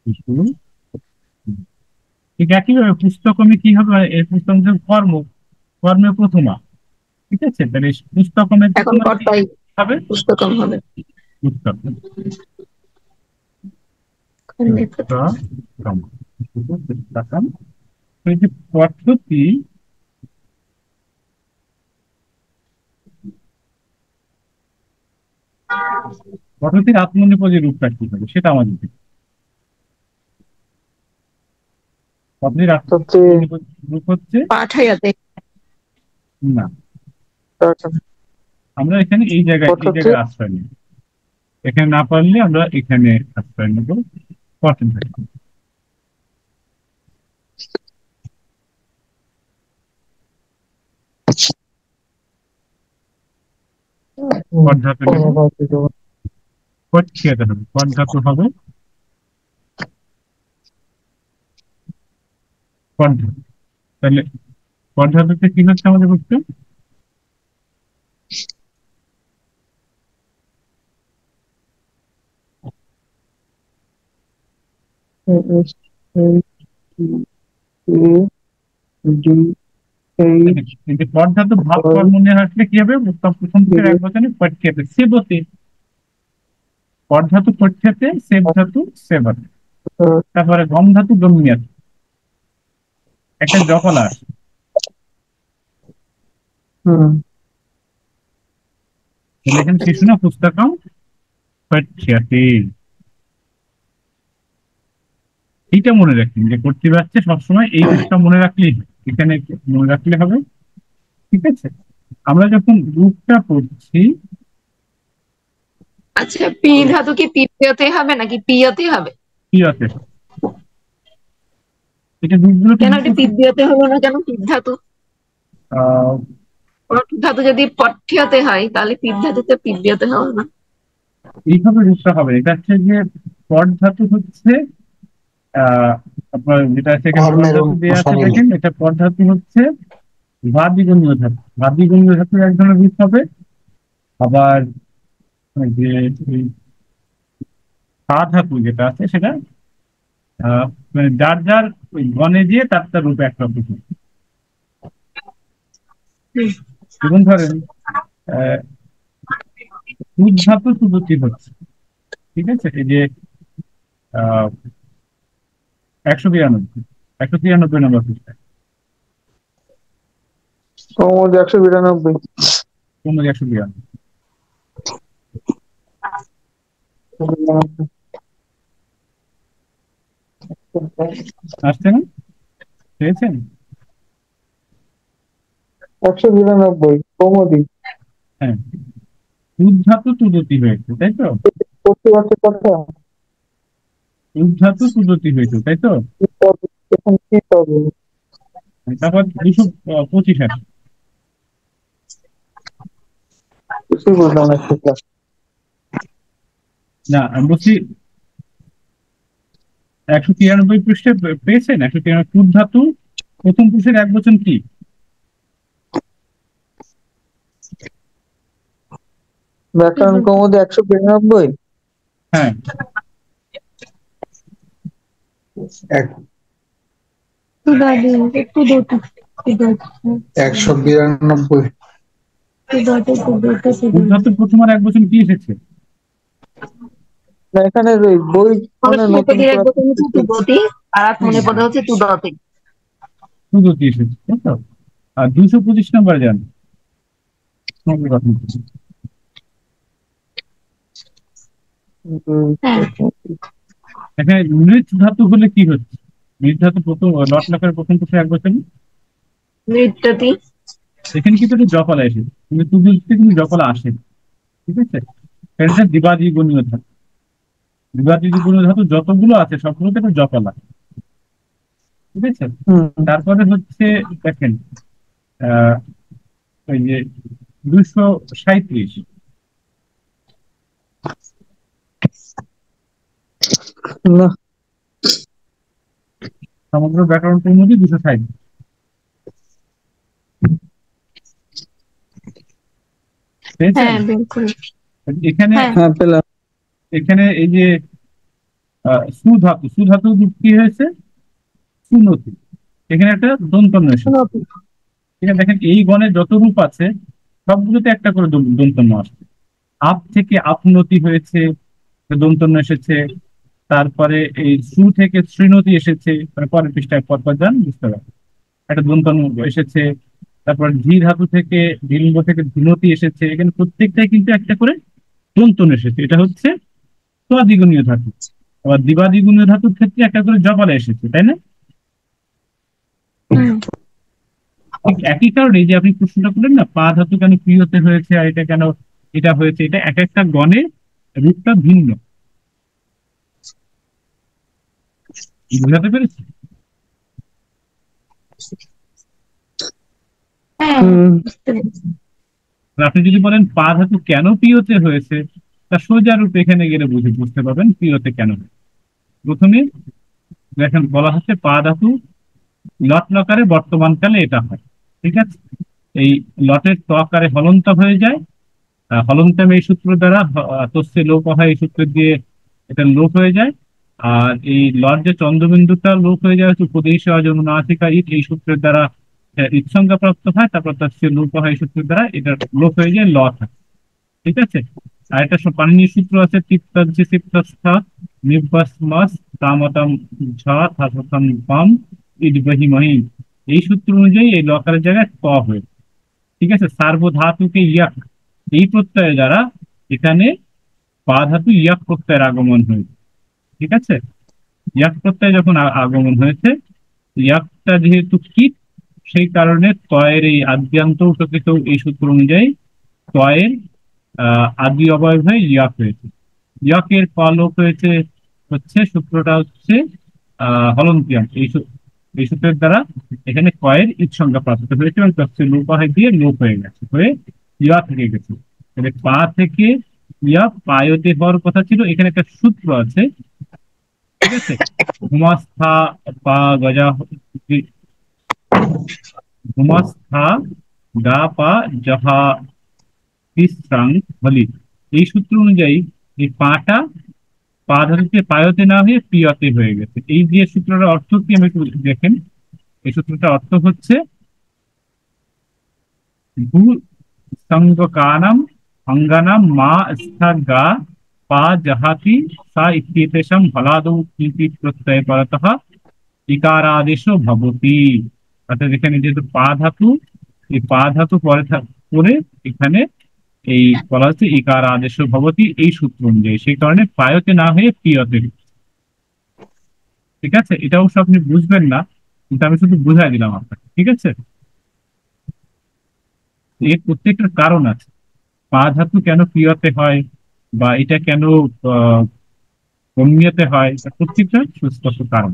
শিশু। ঠিক একইভাবে পুস্তকমে কি হবে? এর পুস্তক কর্ম, কর্মে প্রথমা। ঠিক আছে, তাহলে পুস্তকমের এখন প্রথমা কি কর্তায় হবে? পুস্তকম হবে। পুস্তক। পুস্তকম। পুস্তকম। এই যে পদ্ধতি, পদ্ধতির আত্মনিপদী রূপটা কি হবে সেটা আমাদের দেখতে হবে। পদ্ধতির আত্মনিপদী রূপ হচ্ছে পাঠাইয়াতে। না, আমরা এখানে এই জায়গায় আশ্রয় নিই। এখানে না পারলে আমরা এখানে আশ্রয় নেব। পছন্দ থাকবে। পদ ধাতু নেব, পঠিয়াতে হবে। পদ ধাতু হবে পদ ধাতু। তাহলে পদ ধাতুতে কি হচ্ছে আমাদের করতে? এই যে পদ ধাতু ভাব কর্ম নিয়ে আসলে কি হবে? প্রথম থেকে এক বচনে পঠিয়াতে সেবতে। পদ ধাতু পঠিয়াতে, সেব ধাতু সেবতে। তারপরে গম ধাতু গম্যাতে। একটা জকলা আসে। তাহলে এখানে শিশু না পুস্তকম পঠিয়াতে। এইটা মনে রাখবেন যে করতে পারছে সবসময় এই রূপটা মনে রাখলেই হয়। এখানে মনে রাখলে হবে। ঠিক আছে, আমরা যখন রূপটা পড়ছি, আচ্ছা, পি ধাতু কি পিপিয়তে হবে নাকি পিয়তে হবে? কি আছে এটা রূপগুলো কেন এটা পিপিয়তে হলো না কেন? পিপ ধাতু, পট ধাতু যদি পঠ্যতে হয় তাহলে পিপ ধাতুতে পিপিয়তে হবে না। এইভাবে রূপটা হবে। এটা হচ্ছে যে পদ ধাতু হচ্ছে আপনার যেটা আছে এখানে পদ ধাতু দেওয়া আছে, দেখেন এটা পদ ধাতু হচ্ছে বাদিগণীয় ধাতু। বাদিগণীয় ধাতুর এক ধরনের রূপ হবে। আবার যে এই সা ধাতু যেটা আছে সেটা মানে যার যার ওই গণে দিয়ে তার তার রূপে একরকম হবে। যেমন ধরেন সুদ ধাতু সুদতি হচ্ছে। ঠিক আছে, এই যে 192, 193 নম্বর পৃষ্ঠায় 192। 192 আসছে না? পেয়েছেন? 192 কৌমুদি। হ্যাঁ, সুদ ধাতু সুদতি হয়েছে, তাই তো? করতে পারছে কথা। সুদ ধাতু সুদতি হয়েছে, তাই তো? এখন কি হবে? তারপর 225 আসে। কিছুই বুঝলাম না সেটা। না, আমি বলছি 193 পৃষ্ঠে পেয়েছেন? 193 সুদ ধাতু প্রথম পুরুষের এক বচন কি? ব্যাকরণ কৌমুদি 192। হ্যাঁ, 192। সুদ ধাতুর প্রথম আর এক বচন কি এসেছে? না, এখানে ওই বই মানে নতুন পরস্মৈপদীর এক বচন হচ্ছে তুদতি আর আত্মনেপদ হচ্ছে তুদতি। সুদতি এসেছে, তাই তো? আর 225 নম্বর যান। এখানে মৃৎ ধাতু হলে কি হচ্ছে? মৃৎ ধাতু প্রথম লট লকের প্রথম পুরুষের এক বচন। নৃত্যতি। এখানে কিন্তু একটা জকলা এসেছে, কিন্তু তুদতিতে কিন্তু জকলা আসে। ঠিক আছে, এটা দ্বিবাদী ধাতু। দ্বিবাদী ধাতু যতগুলো আছে সবগুলোতে একটা জকলা। ঠিক আছে, তারপরে হচ্ছে দেখেন ওই যে 237। না, সমগ্র ব্যাকরণ কৌমুদি 260। পেয়েছেন? হ্যাঁ বের করি। এখানে হ্যাঁ হ্যাঁ পেলাম। এখানে এই যে সুধাতু, সুধাতু রূপ কি হয়েছে? সুনতি। এখানে একটা দন্তন্য এসেছে। নতুন। এখানে দেখেন এই গণে যত রূপ আছে সবগুলোতে একটা করে দন্তন্য আসছে। আপ থেকে আপনতি হয়েছে, দন্তন্য এসেছে। তারপরে এই সু থেকে শ্রীনতি এসেছে, মানে পরের পৃষ্ঠায় পরপর যান বুঝতে পারবেন একটা দন্তন্য এসেছে। তারপর ধী ধাতু থেকে ধীলিঙ্গ থেকে ধুনতি এসেছে। এখানে প্রত্যেকটাই কিন্তু একটা করে দন্তন্য এসেছে। এটা হচ্ছে স্বদ্বিগুণীয় ধাতু। আবার দ্বিবাদিগুণীয় ধাতুর ক্ষেত্রে একটা করে জবালে এসেছে, তাই না? হুম। ঠিক একই কারণে এই যে আপনি প্রশ্নটা করলেন না, পা ধাতু কেন প্রিয়তে হয়েছে আর এটা কেন এটা হয়েছে, এটা এক একটা গণে রূপটা ভিন্ন। বুঝাতে পেরেছি? হ্যাঁ হুম। বুঝতে পেরেছি। আর আপনি যদি বলেন পা ধাতু কেন প্রিয়তে হয়েছে, তা সোজা রূপ এখানে গেলে বুঝতে পারবেন প্রিয়তে কেন হয়েছে। প্রথমে দেখেন বলা হচ্ছে পা ধাতু লট লকারে বর্তমানকালে এটা হয়। ঠিক আছে? এই লটের ত আকারে হলন্ত হয়ে যায়। হলন্তাম এই সূত্র দ্বারা তস্যে লোপ হয়, এই সূত্র দিয়ে এটা লোপ হয়ে যায়। আর এই লট যে চন্দ্রবিন্দুটা লোপ হয়ে যায় হচ্ছে উপদেশ যমুনাসিকা ইট, এই সূত্রের দ্বারা ইট সংজ্ঞা প্রাপ্ত হয়। তারপর তস্যে লোপ হয় এই সূত্রের দ্বারা এটা লোপ হয়ে যায়, লত হয়। ঠিক আছে? আর একটা পাণিনির সূত্র আছে তিপ্তজ্জে তিপ্তস্থা নিব্বাসমাস তামতাম ঝা থাসাম পাম ইডবহি মহিম। এই সূত্র অনুযায়ী এই লকারের জায়গায় ত হয়ে, ঠিক আছে, সার্বধাতুকে ইয়াক এই প্রত্যয় দ্বারা এখানে পা ধাতু ইয়াক প্রত্যয়ের আগমন হয়েছে। ঠিক আছে? ইয়াক প্রত্যয় যখন আগমন হয়েছে, ইয়াকটা যেহেতু কীট, সেই কারণে তয়ের এই আদ্যান্ত উঠকিত এই সূত্র অনুযায়ী তয়ের আদি অবয়ব হয়ে ইয়াক হয়েছে। ইয়াকের পালক হয়েছে হচ্ছে সূত্রটা হচ্ছে হলন্তিয়াম। এই সূত্রের দ্বারা এখানে কয়ের ইট সংজ্ঞা প্রাপ্ত হয়েছে এবং তফসিল লোপাহে দিয়ে লোপ হয়ে গেছে, হয়ে ইয়া থেকে গেছে। তাহলে পা থেকে ইয়া পায়তে হওয়ার কথা ছিল। এখানে একটা সূত্র আছে, ঠিক আছে, ঘুমাস্থা পা গজা, ঘুমাস্থা গা পা যাহা তিস্রাং হলি। এই সূত্র অনুযায়ী এই পাটা পা ধাতুতে পায়তে না হয়ে পিয়তে হয়ে গেছে। এই যে সূত্রটার অর্থ কি আমি একটু দেখেন। এই সূত্রটার অর্থ হচ্ছে ভূ সঙ্গকানাম অঙ্গানাম মা স্থা গা পা জাহাতি সা ইত্যেতেষাং হলাদৌ কিতি প্রত্যয় পরতঃ ইকারাদেশো ভবতি। অর্থাৎ এখানে যেহেতু পা ধাতু, এই পা ধাতু পরে এখানে এই বলা হচ্ছে ইকার আদেশ ভবতি এই সূত্র অনুযায়ী, সেই কারণে পায়তে না হয়ে প্রিয়তে। ঠিক আছে? এটা অবশ্য আপনি বুঝবেন না, কিন্তু আমি শুধু বুঝাই দিলাম আপনাকে। ঠিক আছে? এর প্রত্যেকটার কারণ আছে। পা ধাতু কেন প্রিয়তে হয় বা এটা কেন গম্যতে হয়, তার প্রত্যেকটা সুস্পষ্ট কারণ।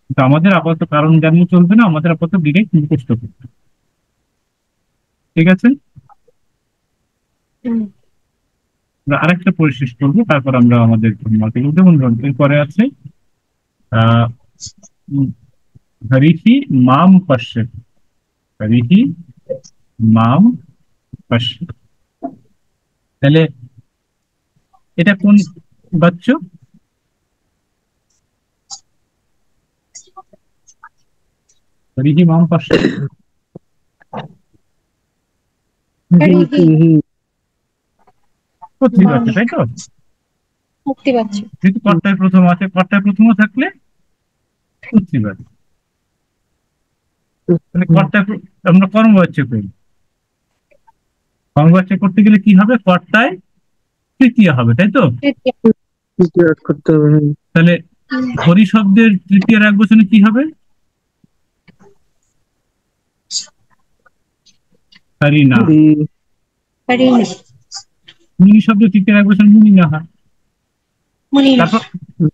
কিন্তু আমাদের আপাতত কারণ জানলে চলবে না, আমাদের আপাতত ডিরেক্ট মুখস্থ করতে হবে। ঠিক আছে? হুম। আমরা আরেকটা পরিশেষ করবো, তারপর আমরা আমাদের মাল্টিপল যেমন এরপরে আছে আহ হরিহি মাম পশ্যত, হরিহি মাম পশ্যত। তাহলে এটা কোন বাচ্চ? হরিহি মাম পশ্যত হরিহি পৃথিবী আছে, তাই তো? মুক্তি পাচ্ছে। যেহেতু কর্তায় প্রথম আছে, কর্তায় প্রথম থাকলে পৃথিবী আছে। তাহলে কর্তায় আমরা কর্মবাচ্য করি। কর্মবাচ্য করতে গেলে কি হবে? কর্তায় তৃতীয় হবে, তাই তো? তৃতীয়। তৃতীয় add করতে হবে। তাহলে হরি শব্দের তৃতীয় এক বচনে কি হবে? হরিনা। হরিণী। মুনি শব্দের তৃতীয় এক বচন মুনি না হয়। মুনিনা।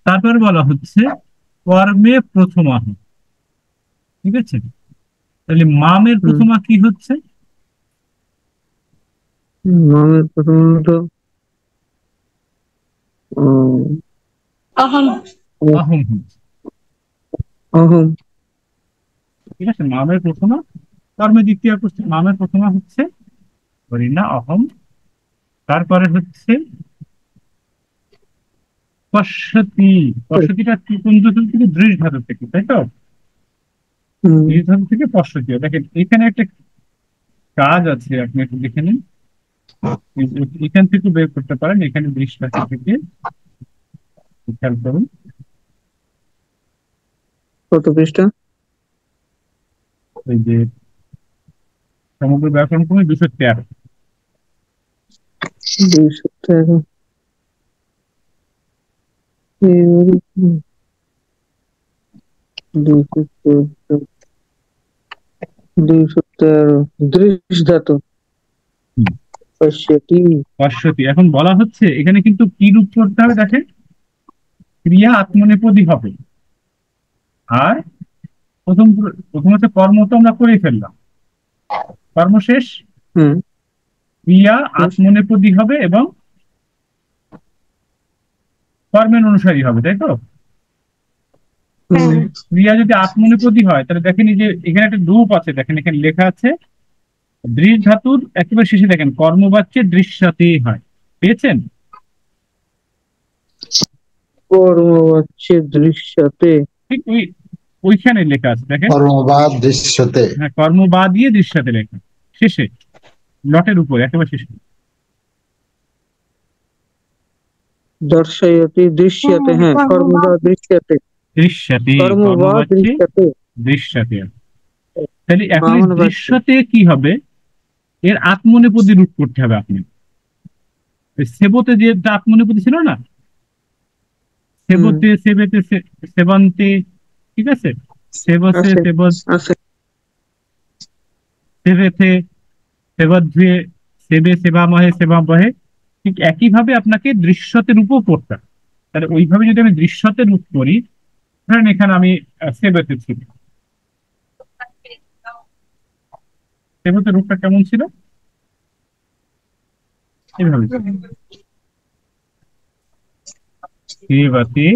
তারপর বলা হচ্ছে কর্মে প্রথমা। ঠিক আছে? তাহলে মামের প্রথমা কি হচ্ছে? নামের প্রথমত উম, অহম। অহম। অহম। ঠিক আছে, নামের প্রথমা, কর্মের দ্বিতীয় পুস্তক, নামের প্রথমা হচ্ছে হরিণা অহম, তারপরে হচ্ছে পশ্যতি। পশ্যতিটা কি কোন ধাতু থেকে? দৃঢ় ধাতু থেকে, তাই তো? হুম, দৃঢ় ধাতু থেকে পশ্যতি। দেখেন এখানে একটা কাজ আছে, আপনি একটু দেখে নিন। এখান থেকে বের করতে পারেন, এখানে দৃষ্টান্ত থেকে খেয়াল করুন। কত পৃষ্ঠা? এই যে সমগ্র ব্যাকরণ ক্রমে 213। 213। 213 দৃশ ধাতু। হুম, পশ্যতি। পশ্যতি। এখন বলা হচ্ছে এখানে কিন্তু কি রূপ করতে হবে দেখেন, ক্রিয়া আত্মনেপদী হবে। আর প্রথম প্রথম হচ্ছে কর্ম তো আমরা করে ফেললাম, কর্ম শেষ, হুম, ক্রিয়া বেশ। আত্মনেপদী হবে এবং কর্মের অনুসারী হবে, তাই তো? হুম, ক্রিয়া যদি আত্মনেপদী হয় তাহলে দেখেন এই যে এখানে একটা রূপ আছে, দেখেন এখানে লেখা আছে দৃঢ় ধাতুর একেবারে শেষে দেখেন কর্মবাচ্যে দৃশ্যতেই হয়, পেয়েছেন? কর্মবাচ্যে দৃশ্যতে। ঠিক ওইখানে লেখা আছে দেখেন। কর্মবাদ দৃশ্যতে। হ্যাঁ, কর্ম বা দিয়ে দৃশ্যতে লেখা শেষে, লটের উপর একেবারে শেষে। দর্শয়তি দৃশ্যতে, হ্যাঁ, কর্ম বা দৃশ্যতে। দৃশ্যতে, কর্ম বা কর্মবাচ্যে দৃশ্যতে। দৃশ্যতে। তাহলে এখন এই বামন বাচ্য। দৃশ্যতে কি হবে? এর আত্মনেপদী রূপ করতে হবে আপনি। ওই সেবতে যে আত্মনেপদী ছিল না, হুম, সেবতে, সেবেতে, সেবন্তে, ঠিক আছে, সেবসে, আছে সেবত, আছে। সেবেতে, সেবধ্বে, সেবে, সেবামহে, সেবামহে। ঠিক একইভাবে আপনাকে দৃশ্যতে রূপও করতে হবে। তাহলে ওইভাবে যদি আমি দৃশ্যতে রূপ করি, ধরেন এখানে আমি সেবেতে ছিল, সেবতে রূপটা কেমন ছিল? এইভাবে ছিল। সেবতে,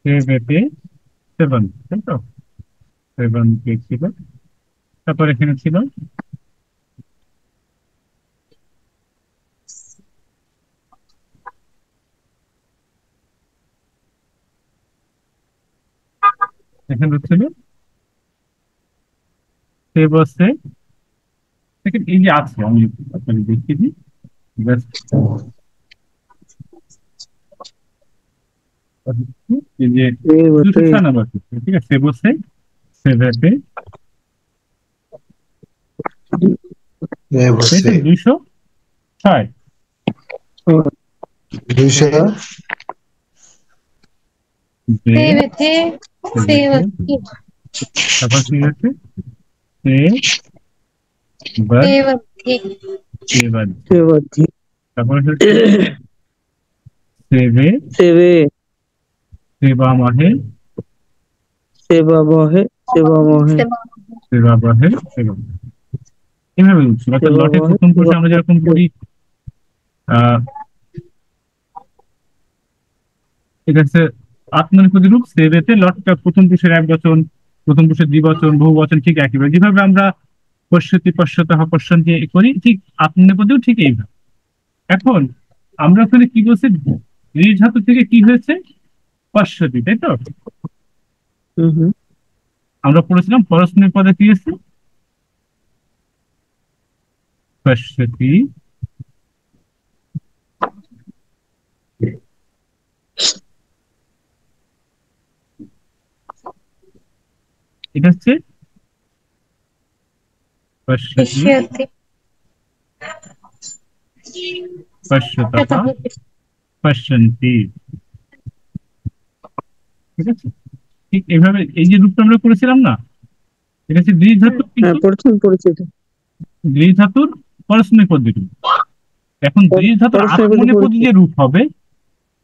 সেবেতে, সেবন, তাই তো? সেবন্তে ছিল, তারপর এখানে ছিল এখানে ছিল সেবসে। দেখেন এই যে আছে, আমি আপনাকে দেখিয়ে দিই জাস্ট। এই যে এই বটে। 206 নম্বর পৃষ্ঠা, ঠিক আছে, সেবসে, সেভেতে, এ বসে পেয়েছেন 206। 200। যে সেবেতে, সেভেতে, সেবতি, তারপর কি হচ্ছে সে বদ, সেবতি, সেবদ, সেবতি। তারপর হচ্ছে সেবে, সেবে, সেবামহে, সেবাবহে, সেবামহে, সেবা। সেবাবহে, সেবা। এভাবে উঠছিল। অর্থাৎ লটের সেবাবহে, প্রথম কোষে আমরা যেরকম সেবাবহে। করি, আহ এটা হচ্ছে আত্মনিপদী রূপ। সেবেতে লটটা প্রথম পুরুষের এক বচন, প্রথম পুরুষের দ্বিবচন, বহু বচন, ঠিক একইভাবে যেভাবে আমরা পশ্যতি, পশ্যত, পশ্যন্তি করি, ঠিক আত্মনিপদেও ঠিক এইভাবে। এখন আমরা ওখানে কি বলছি, দৃঢ় ধাতু থেকে কি হয়েছে? পশ্যতি, তাই তো? হুম, হুম। আমরা পড়েছিলাম পরস্মৈ পদে কি আছে? পশ্যতি, এটা হচ্ছে পশ্যতি, দৃশ্যতে, পশ্যতঃ, পশ্যন্তি, ঠিক আছে? ঠিক এইভাবে এই যে রূপটা আমরা করেছিলাম না, এটা হচ্ছে দৃঢ় ধাতু, হ্যাঁ, কিন্তু পরিচিত। দৃঢ় ধাতুর পরস্মৈ পদী রূপ। এখন দৃঢ় ধাতুর পরস্মৈপদী আত্মনেপদী পরিচিত। যে রূপ হবে,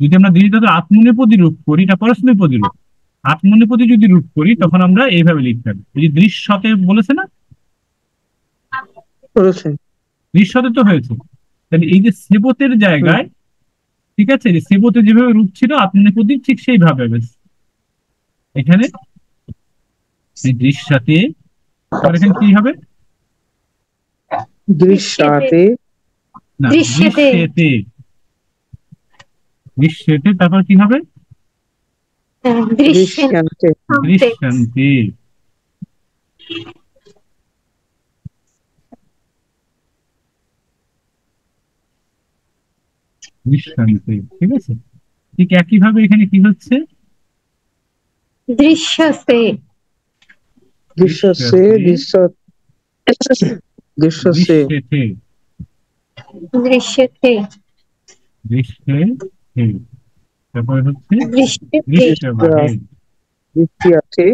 যদি আমরা দৃঢ় ধাতুর আত্মনেপদী রূপ করি, এটা পরস্মৈপদী রূপ। আত্মনেপদী যদি রূপ করি তখন আমরা এইভাবে লিখতে হবে। এই যে দৃশ্যতে বলেছে না, বলেছেন। দৃশ্যতে তো হয়েছে, তাহলে এই যে সেবতের জায়গায়, ঠিক আছে, যে সেবতে যেভাবে রূপ ছিল আত্মনেপদী ঠিক সেইভাবে হবে এখানে। এই দৃশ্যতে, আর এখানে কি হবে? দৃশ্যাতে, না, দৃশ্যতে। দৃশ্যেতে, দৃশ্যেতে, তারপর কি হবে? দৃশ্যান্তে, দৃশ্যন্তে। দৃশ্যন্তে, ঠিক আছে। ঠিক একইভাবে এখানে কি হচ্ছে? দৃশ্যতে, দৃশ্যসে, দৃশ্যসে, দৃশ্যেতে, দৃশ্যতে, দৃশ্যে, তারপরে হচ্ছে দৃশ্যতে, দৃশ্যবাহে, দৃশ্যাতে,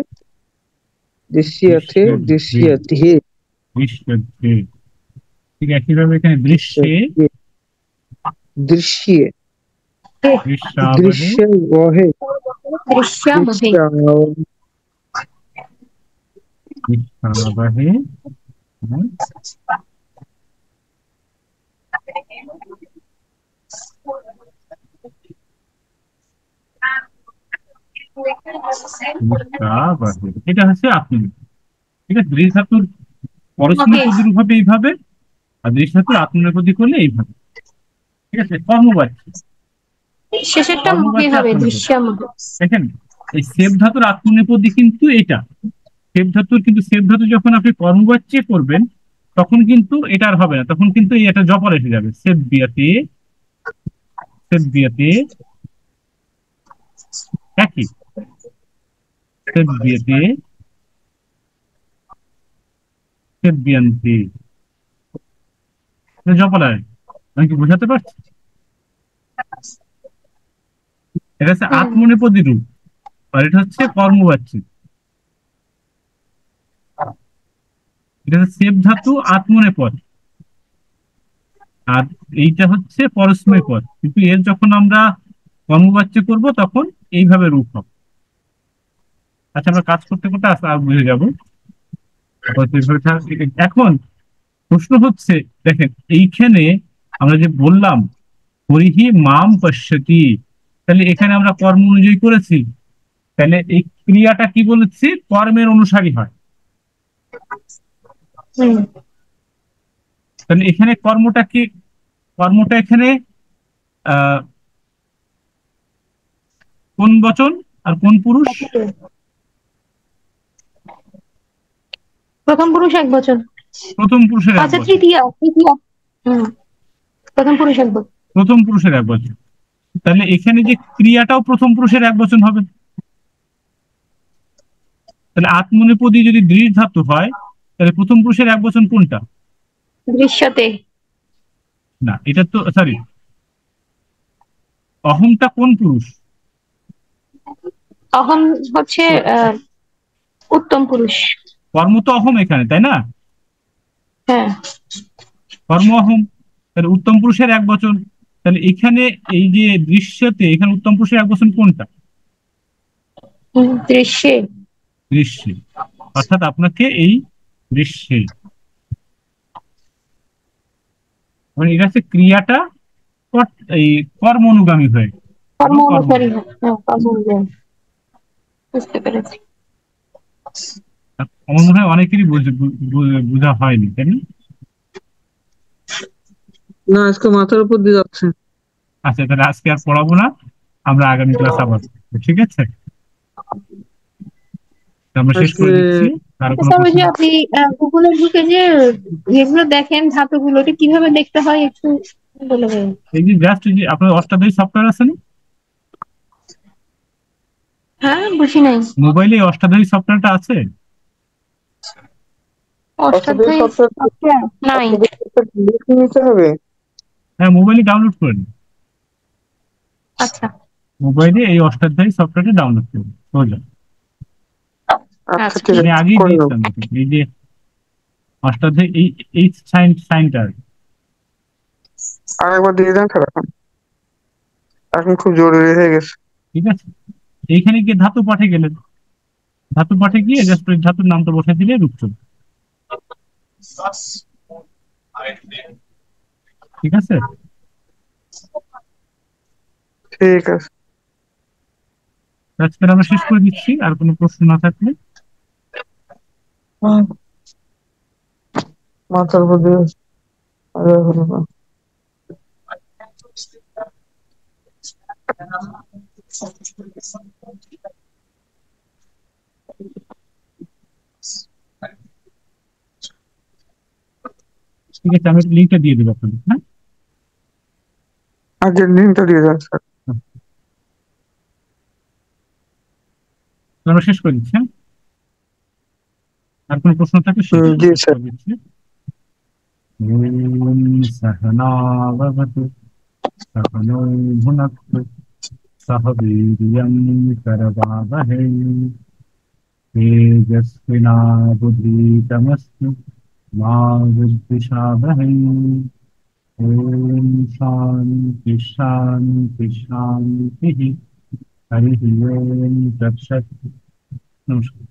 দৃশ্যাতে, দৃশ্যাতে, দৃশ্যতে। ঠিক একইভাবে এখানে দৃশ্যে, দৃশ্যে, দৃশ্যাবহে, দৃশ্যবহে, দৃশ্যাবহে, দৃশ্যাবহে, দৃশ্যাবহে। এটা হচ্ছে আপনি, ঠিক আছে। দৃশ ধাতুর পরস্মৈপদী রূপ হবে এইভাবে, আর দৃশ ধাতুর আত্মনেপদী করলে এইভাবে, ঠিক আছে। কর্মবাচ্য, শেষেরটা মুখে হবে, দৃশ্যামুখে। দেখেন এই সেব ধাতুর আত্মনেপদী কিন্তু এটা সেব ধাতুর, কিন্তু সেব ধাতু যখন আপনি কর্মবাচ্যে করবেন তখন কিন্তু এটা আর হবে না, তখন কিন্তু এই একটা জপর এসে যাবে। সেব বিয়াতে, সেব বিয়াতে, একই সেব বিয়াতে, সেব বিয়ান্তে, জপর আর আমি কি বোঝাতে পারছি? এটা হচ্ছে আত্মনেপদী রূপ, আর এটা হচ্ছে কর্মবাচ্য। এটা হচ্ছে সেব ধাতু আত্মনেপদ, আর এইটা হচ্ছে পরস্ময় পদ। কিন্তু এর যখন আমরা কর্মবাচ্য করব তখন এইভাবে রূপ হবে। আচ্ছা, আমরা কাজ করতে করতে আস্তে আর বুঝে যাবো। এখন প্রশ্ন হচ্ছে, দেখেন এইখানে আমরা যে বললাম হরিহি মাম পশ্যতি, তাহলে এখানে আমরা কর্ম অনুযায়ী করেছি, তাহলে এই ক্রিয়াটা কি বলেছি? কর্মের অনুসারী হয়। তাহলে এখানে কর্মটা কি? কর্মটা এখানে আহ কোন বচন আর কোন পুরুষ? প্রথম পুরুষ এক বচন। প্রথম পুরুষের এক আচ্ছা, বচন। তৃতীয়া, তৃতীয়া। প্রথম পুরুষ এক বচন। প্রথম পুরুষের এক বচন, তাহলে এখানে যে ক্রিয়াটাও প্রথম পুরুষের এক বচন হবে। তাহলে আত্মনেপদী যদি দৃঢ় ধাতু হয় তাহলে প্রথম পুরুষের এক বচন কোনটা? দৃশ্যতে। না, এটা তো সরি, অহংটা কোন পুরুষ? অহম হচ্ছে উত্তম পুরুষ। কর্ম তো অহম এখানে, তাই না? হ্যাঁ, কর্ম অহম, তাহলে উত্তম পুরুষের এক বচন। তাহলে এখানে এই যে দৃশ্যতে, এখানে উত্তম পুরুষের এক বচন কোনটা? দৃশ্যে। দৃশ্যে, অর্থাৎ আপনাকে এই দৃশ্যে, মানে এটা হচ্ছে ক্রিয়াটা এই কর্ম অনুগামী হয়ে, কর্ম অনুসারী। হ্যাঁ, কর্ম অনুযায়ী। বুঝতে পেরেছি। আমার মনে হয় অনেকেরই বোঝা হয়নি, তাই না? না, আজকে মাথার উপর দিয়ে যাচ্ছে। আচ্ছা, তাহলে আজকে আর পড়াবো না, আমরা আগামী ক্লাস আবার, ঠিক আছে? আমরা শেষ আজকে করে দিচ্ছি। আর কোনো স্যার, ওই প্রশ্ন? যে আপনি গুগলে ঢুকে যে যেগুলো দেখেন ধাতুগুলো, এটা কিভাবে দেখতে হয় একটু বলে দেবেন? এই যে জাস্ট যে আপনার অষ্টাধ্যায়ী সফটওয়্যার আছে না হ্যাঁ, বুঝি নাই। মোবাইলে, এই অষ্টাধ্যায়ী সফটওয়্যারটা আছে? অষ্টাধ্যায়ী সফটওয়্যার নাই। লিখে নিতে হবে। হ্যাঁ, মোবাইলে ডাউনলোড করে নিন। আচ্ছা, মোবাইলে এই অষ্টাধ্যায়ী সফটওয়্যারটা ডাউনলোড করুন, সোজা। আচ্ছা, ঠিক আমি আছে, আগেই করে নেবো। দিয়েছিলাম দেখুন, এই যে অষ্টাধ্যায়ী, এই সাইনটা, আরেকবার দিয়ে দেন স্যার, এখন এখন খুব জরুরি হয়ে গেছে। ঠিক আছে। এইখানে গিয়ে ধাতু পাঠে গেলেন, ধাতু পাঠে গিয়ে জাস্ট ওই ধাতুর নামটা বসাই দিলে রূপ চলবে। ঠিক আছে? ঠিক আছে। আজকে আমরা শেষ করে দিচ্ছি, আর কোনো প্রশ্ন না থাকলে। হুম, মাথার উপর দিয়ে আরে হলো না। ঠিক আছে, আমি লিঙ্কটা দিয়ে দেবো আপনাদের। হ্যাঁ, আগের লিঙ্কটা দিয়ে দেন স্যার। তো আমরা শেষ করে দিচ্ছি, হ্যাঁ? আর কোনো প্রশ্ন থাকলে জি শেষ স্যার। করে দিচ্ছি। ওম সহনা ভবতু সহনৌ ভুনক্তু সহ বীর্যং করবাবহৈ তেজস্বিনাবধীতমস্তু মা বিদ্বিষাবহৈ। ওম শান্তি শান্তি শান্তি। হরি ওম তৎসৎ। নমস্কার।